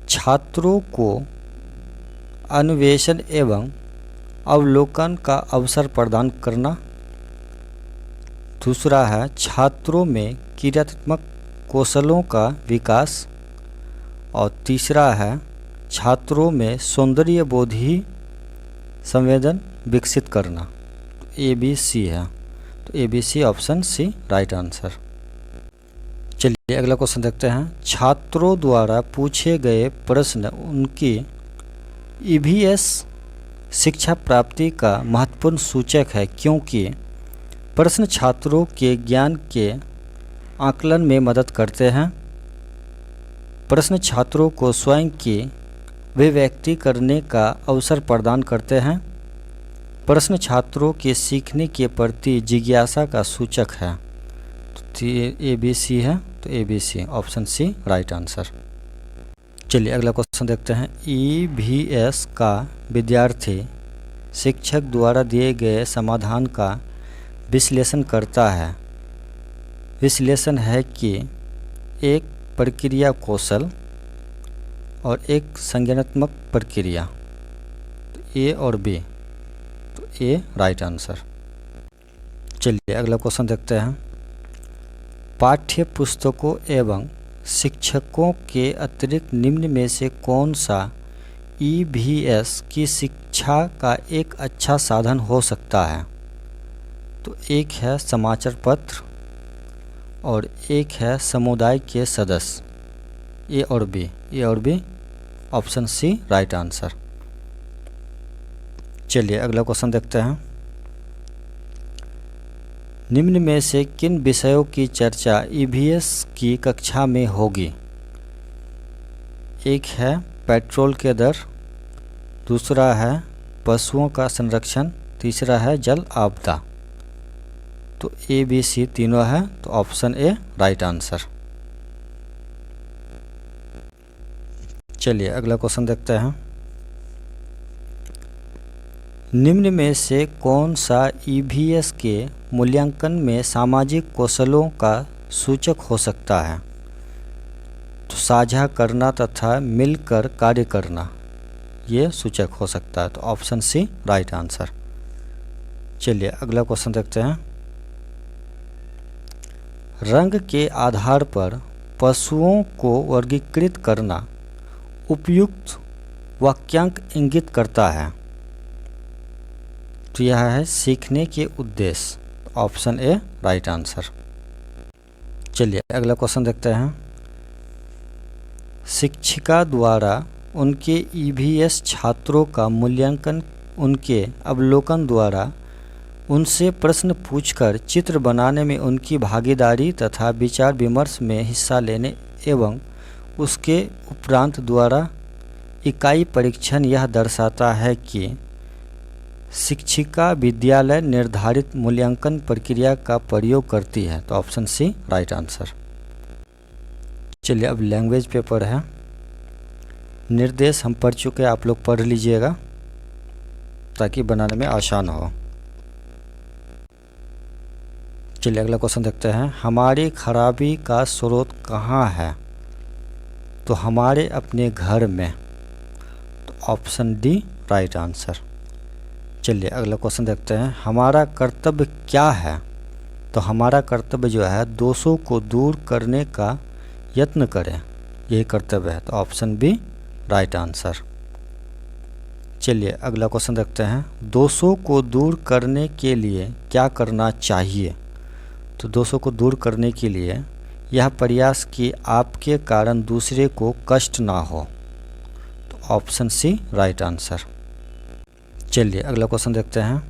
छात्रों को अन्वेषण एवं अवलोकन का अवसर प्रदान करना। दूसरा है छात्रों में क्रियात्मक कौशलों का विकास। और तीसरा है छात्रों में सौंदर्य बोधी संवेदन विकसित करना। ए बी सी है, तो A B C option C right answer. चलिए अगला क्वेश्चन देखते हैं। छात्रों द्वारा पूछे गए प्रश्न उनकी ईवीएस शिक्षा प्राप्ति का महत्वपूर्ण सूचक है, क्योंकि प्रश्न छात्रों के ज्ञान के आकलन में मदद करते हैं। प्रश्न छात्रों को स्वयं की अभिव्यक्ति करने का अवसर प्रदान करते हैं। प्रश्न छात्रों के सीखने के प्रति जिज्ञासा का सूचक है। तो ए बी सी है, तो A B C option C right answer. चलिए अगला क्वेश्चन देखते हैं। ईवीएस का विद्यार्थी शिक्षक द्वारा दिए गए समाधान का विश्लेषण करता है। विश्लेषण है कि एक प्रक्रिया कौशल और एक संज्ञानात्मक प्रक्रिया। तो ए और बी, तो ए राइट आंसर। चलिए अगला क्वेश्चन देखते हैं। पाठ्य पुस्तकों एवं शिक्षकों के अतिरिक्त निम्न में से कौन सा ईवीएस की शिक्षा का एक अच्छा साधन हो सकता है? तो एक है समाचार पत्र और एक है समुदाय के सदस्य। ए और B option C right answer. चलिए अगला क्वेश्चन देखते हैं। निम्न में से किन विषयों की चर्चा ईवीएस की कक्षा में होगी? एक है पेट्रोल के दर, दूसरा है पशुओं का संरक्षण, तीसरा है जल आपदा। तो ए बी सी तीनों है, तो ऑप्शन ए राइट आंसर। चलिए अगला क्वेश्चन देखते हैं। निम्न में से कौन सा ईवीएस के मूल्यांकन में सामाजिक कौशलों का सूचक हो सकता है? तो साझा करना तथा मिलकर कार्य करना, ये सूचक हो सकता है। तो ऑप्शन सी राइट आंसर। चलिए अगला क्वेश्चन देखते हैं। रंग के आधार पर पशुओं को वर्गीकृत करना उपयुक्त वाक्यांक इंगित करता है। तो यह है सीखने के उद्देश्य। Option A right answer. चलिए अगला क्वेश्चन देखते हैं। शिक्षिका द्वारा उनके ईवीएस छात्रों का मूल्यांकन उनके अवलोकन द्वारा उनसे प्रश्न पूछकर चित्र बनाने में उनकी भागीदारी तथा विचार विमर्श में हिस्सा लेने एवं उसके उपरांत द्वारा इकाई परीक्षण यह दर्शाता है कि शिक्षिका विद्यालय निर्धारित मूल्यांकन प्रक्रिया का प्रयोग करती है। तो ऑप्शन सी राइट आंसर। चलिए अब लैंग्वेज पेपर है। निर्देश हम पढ़ चुके हैं, आप लोग पढ़ लीजिएगा ताकि बनाने में आसान हो। चलिए अगला क्वेश्चन देखते हैं। हमारी खराबी का स्रोत कहाँ है? तो हमारे अपने घर में। तो ऑप्शन डी राइट आंसर। चलिए अगला क्वेश्चन देखते हैं। हमारा कर्तव्य क्या है? तो हमारा कर्तव्य जो है दोषों को दूर करने का यत्न करें, यही कर्तव्य है। तो ऑप्शन बी राइट आंसर। चलिए अगला क्वेश्चन देखते हैं। दोषों को दूर करने के लिए क्या करना चाहिए? तो दोषों को दूर करने के लिए यह प्रयास कि आपके कारण दूसरे को कष्ट ना हो। तो ऑप्शन सी राइट आंसर। चलिए अगला क्वेश्चन देखते हैं।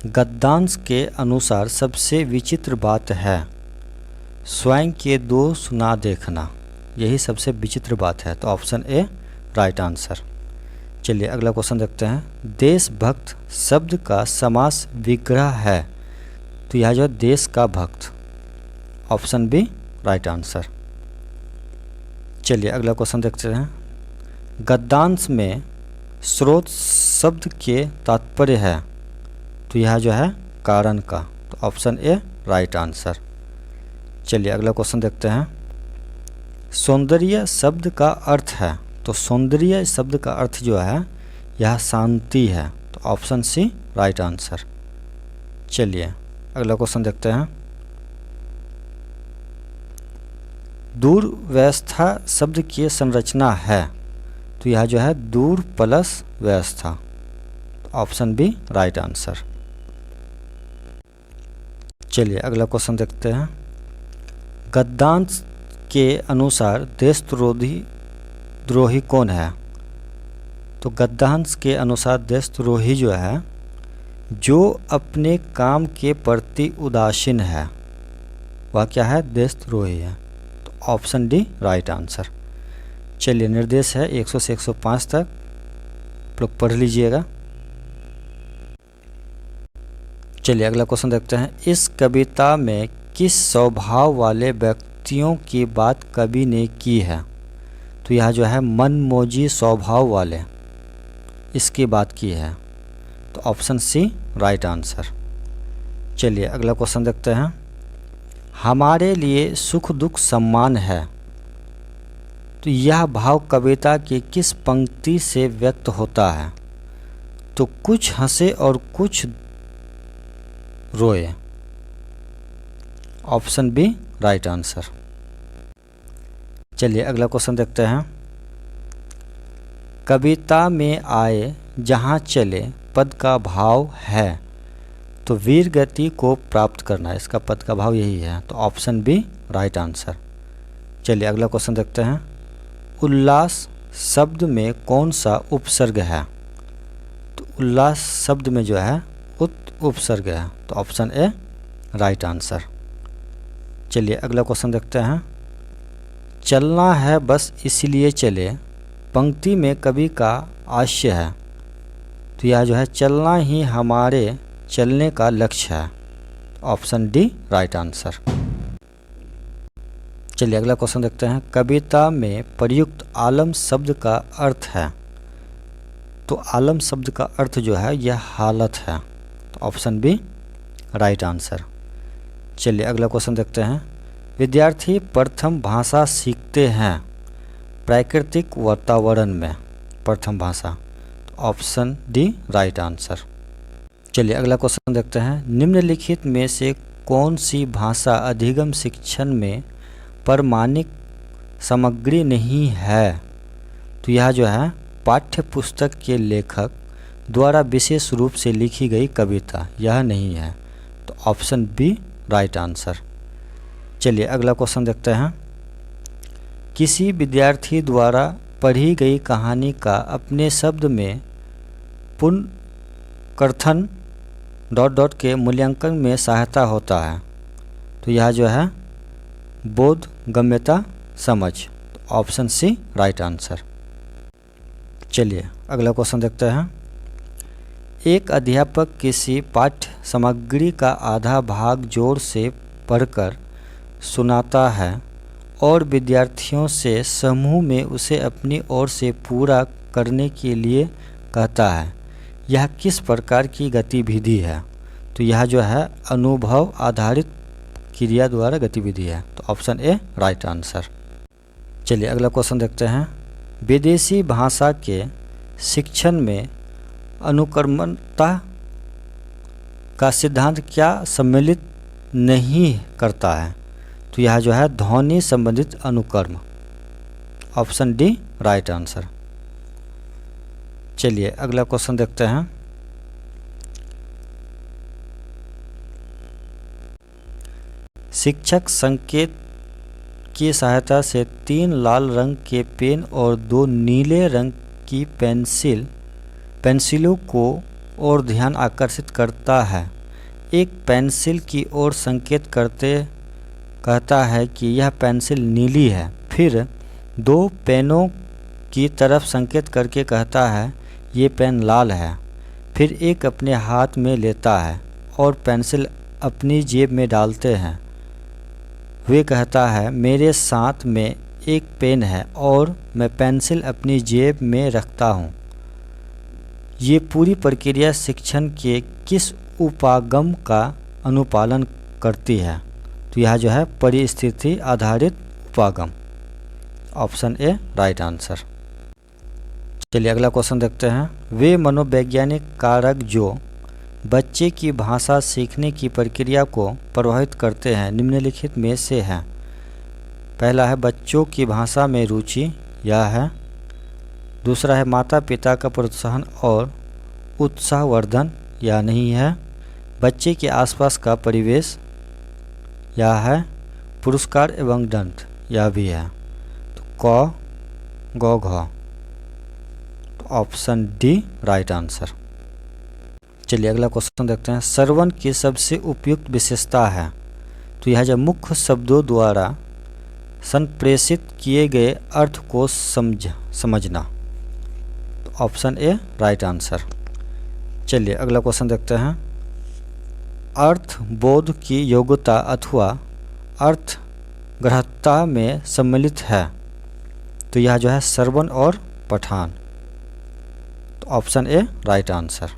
गद्यांश के अनुसार सबसे विचित्र बात है स्वयं के दोष ना देखना, यही सबसे विचित्र बात है। तो ऑप्शन ए राइट आंसर। चलिए अगला क्वेश्चन देखते हैं। देशभक्त शब्द का समास विग्रह है। तो यह जो है देश का भक्त। Option B right answer. चलिए अगला क्वेश्चन देखते हैं। गद्यांश में स्रोत शब्द के तात्पर्य है। तो यह जो है कारण का। तो ऑप्शन ए राइट आंसर। चलिए अगला क्वेश्चन देखते हैं। सौंदर्य शब्द का अर्थ है। तो सौंदर्य शब्द का अर्थ जो है यह शांति है। तो ऑप्शन सी राइट आंसर। चलिए अगला क्वेश्चन देखते हैं। दूर व्यवस्था शब्द की संरचना है। तो यह जो है दूर प्लस व्यवस्था। तो ऑप्शन बी राइट आंसर। चलिए अगला क्वेश्चन देखते हैं। गद्यांश के अनुसार देशद्रोही कौन है? तो गद्यांश के अनुसार देशद्रोही जो है जो अपने काम के प्रति उदासीन है, वह क्या है? देशद्रोही है। तो ऑप्शन डी राइट आंसर। चलिए निर्देश है 100 से 105 तक, आप लोग पढ़ लीजिएगा। चलिए अगला क्वेश्चन देखते हैं। इस कविता में किस स्वभाव वाले व्यक्तियों की बात कवि ने की है? तो यह जो है मनमोजी स्वभाव वाले, इसकी बात की है। तो ऑप्शन सी राइट आंसर। चलिए अगला क्वेश्चन देखते हैं। हमारे लिए सुख दुख सम्मान है। तो यह भाव कविता की किस पंक्ति से व्यक्त होता है? तो कुछ हंसे और कुछ रोए। Option B right answer. चलिए अगला क्वेश्चन देखते हैं। कविता में आए जहाँ चले पद का भाव है। तो वीर गति को प्राप्त करना, इसका पद का भाव यही है। तो ऑप्शन बी राइट आंसर। चलिए अगला क्वेश्चन देखते हैं। उल्लास शब्द में कौन सा उपसर्ग है? तो उल्लास शब्द में जो है उपसर्ग है। तो ऑप्शन ए राइट आंसर। चलिए अगला क्वेश्चन देखते हैं। चलना है बस इसलिए चले पंक्ति में कवि का आशय है। तो यह जो है चलना ही हमारे चलने का लक्ष्य है। Option D right answer. चलिए अगला क्वेश्चन देखते हैं। कविता में प्रयुक्त आलम शब्द का अर्थ है। तो आलम शब्द का अर्थ जो है यह हालत है। तो ऑप्शन बी राइट आंसर। चलिए अगला क्वेश्चन देखते हैं। विद्यार्थी प्रथम भाषा सीखते हैं प्राकृतिक वातावरण में, प्रथम भाषा। तो ऑप्शन डी राइट आंसर। चलिए अगला क्वेश्चन देखते हैं। निम्नलिखित में से कौन सी भाषा अधिगम शिक्षण में प्रमाणिक सामग्री नहीं है? तो यह जो है पाठ्य पुस्तक के लेखक द्वारा विशेष रूप से लिखी गई कविता, यह नहीं है। तो ऑप्शन बी राइट आंसर। चलिए अगला क्वेश्चन देखते हैं। किसी विद्यार्थी द्वारा पढ़ी गई कहानी का अपने शब्द में पुनर्कथन ... के मूल्यांकन में सहायता होता है। तो यह जो है बोधगम्यता समझ। Option C right answer. चलिए अगला क्वेश्चन देखते हैं। एक अध्यापक किसी पाठ्य सामग्री का आधा भाग जोर से पढ़कर सुनाता है और विद्यार्थियों से समूह में उसे अपनी ओर से पूरा करने के लिए कहता है। यह किस प्रकार की गतिविधि है? तो यह जो है अनुभव आधारित क्रिया द्वारा गतिविधि है। तो ऑप्शन ए राइट आंसर। चलिए अगला क्वेश्चन देखते हैं। विदेशी भाषा के शिक्षण में अनुक्रमणता का सिद्धांत क्या सम्मिलित नहीं करता है? तो यह जो है ध्वनि संबंधित अनुक्रम। Option D right answer. चलिए अगला क्वेश्चन देखते हैं। शिक्षक संकेत की सहायता से 3 लाल रंग के पेन और 2 नीले रंग की पेंसिलों को और ध्यान आकर्षित करता है। एक पेंसिल की ओर संकेत करते कहता है कि यह पेंसिल नीली है। फिर 2 पेनों की तरफ संकेत करके कहता है ये पेन लाल है। फिर एक अपने हाथ में लेता है और पेंसिल अपनी जेब में डालते हैं। वे कहता है मेरे साथ में एक पेन है और मैं पेंसिल अपनी जेब में रखता हूँ। ये पूरी प्रक्रिया शिक्षण के किस उपागम का अनुपालन करती है? तो यह जो है परिस्थिति आधारित उपागम। Option A right answer. चलिए अगला क्वेश्चन देखते हैं। वे मनोवैज्ञानिक कारक जो बच्चे की भाषा सीखने की प्रक्रिया को प्रभावित करते हैं निम्नलिखित में से हैं। पहला है बच्चों की भाषा में रुचि, यह है। दूसरा है माता पिता का प्रोत्साहन और उत्साहवर्धन, यह नहीं है। बच्चे के आसपास का परिवेश, यह है। पुरस्कार एवं दंड, यह भी है। तो क ग घ। तो ऑप्शन डी राइट आंसर। चलिए अगला क्वेश्चन देखते हैं। श्रवण की सबसे उपयुक्त विशेषता है? तो यह जब मुख्य शब्दों द्वारा संप्रेषित किए गए अर्थ को समझना। तो ऑप्शन ए राइट आंसर। चलिए अगला क्वेश्चन देखते हैं। अर्थ बोध की योग्यता अथवा अर्थ ग्रहता में सम्मिलित है। तो यह जो है श्रवण और पठन। तो ऑप्शन ए राइट आंसर।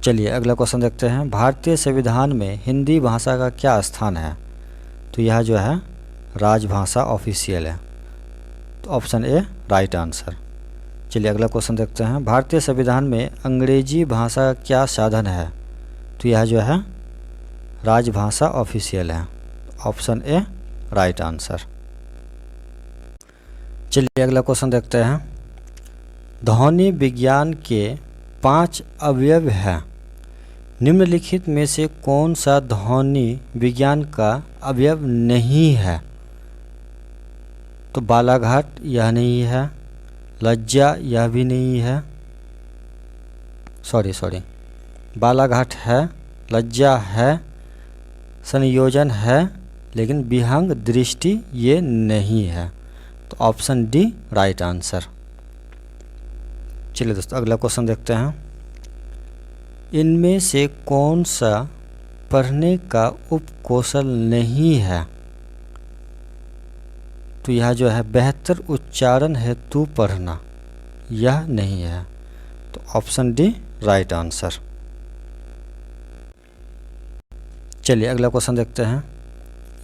चलिए अगला क्वेश्चन देखते हैं। भारतीय संविधान में हिंदी भाषा का क्या स्थान है? तो यह जो है राजभाषा ऑफिशियल है। तो ऑप्शन ए राइट आंसर। चलिए अगला क्वेश्चन देखते हैं। भारतीय संविधान में अंग्रेजी भाषा का क्या साधन है? तो यह जो है राजभाषा ऑफिशियल है। Option A right answer. चलिए अगला क्वेश्चन देखते हैं। ध्वनि विज्ञान के 5 अवयव हैं। निम्नलिखित में से कौन सा ध्वनि विज्ञान का अवयव नहीं है? तो बालाघाट यह नहीं है, लज्जा यह भी नहीं है, सॉरी बालाघाट है, लज्जा है, संयोजन है, लेकिन विहंग दृष्टि ये नहीं है। तो ऑप्शन डी राइट आंसर। चलिए दोस्तों अगला क्वेश्चन देखते हैं। इनमें से कौन सा पढ़ने का उपकौशल नहीं है? तो यह जो है बेहतर उच्चारण हेतु पढ़ना, यह नहीं है। तो ऑप्शन डी राइट आंसर। चलिए अगला क्वेश्चन देखते हैं।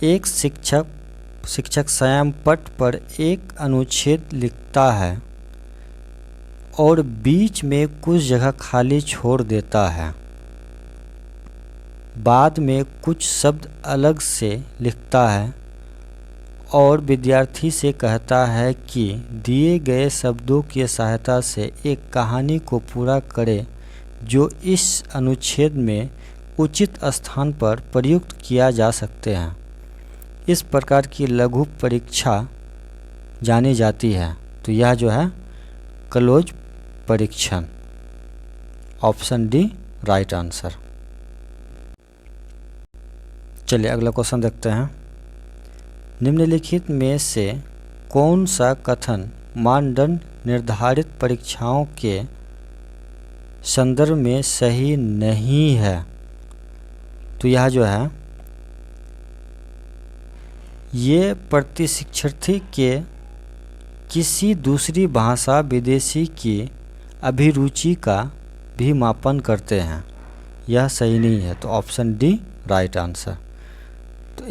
एक शिक्षक श्यामपट्ट पर एक अनुच्छेद लिखता है और बीच में कुछ जगह खाली छोड़ देता है। बाद में कुछ शब्द अलग से लिखता है और विद्यार्थी से कहता है कि दिए गए शब्दों की सहायता से एक कहानी को पूरा करे जो इस अनुच्छेद में उचित स्थान पर प्रयुक्त किया जा सकते हैं। इस प्रकार की लघु परीक्षा जानी जाती है। तो यह जो है क्लोज परीक्षण। Option D right answer. चलिए अगला क्वेश्चन देखते हैं। निम्नलिखित में से कौन सा कथन मानदंड निर्धारित परीक्षाओं के संदर्भ में सही नहीं है? तो यह जो है, ये प्रतिशिक्षार्थी के किसी दूसरी भाषा विदेशी की अभिरुचि का भी मापन करते हैं, यह सही नहीं है। तो ऑप्शन डी राइट आंसर। तो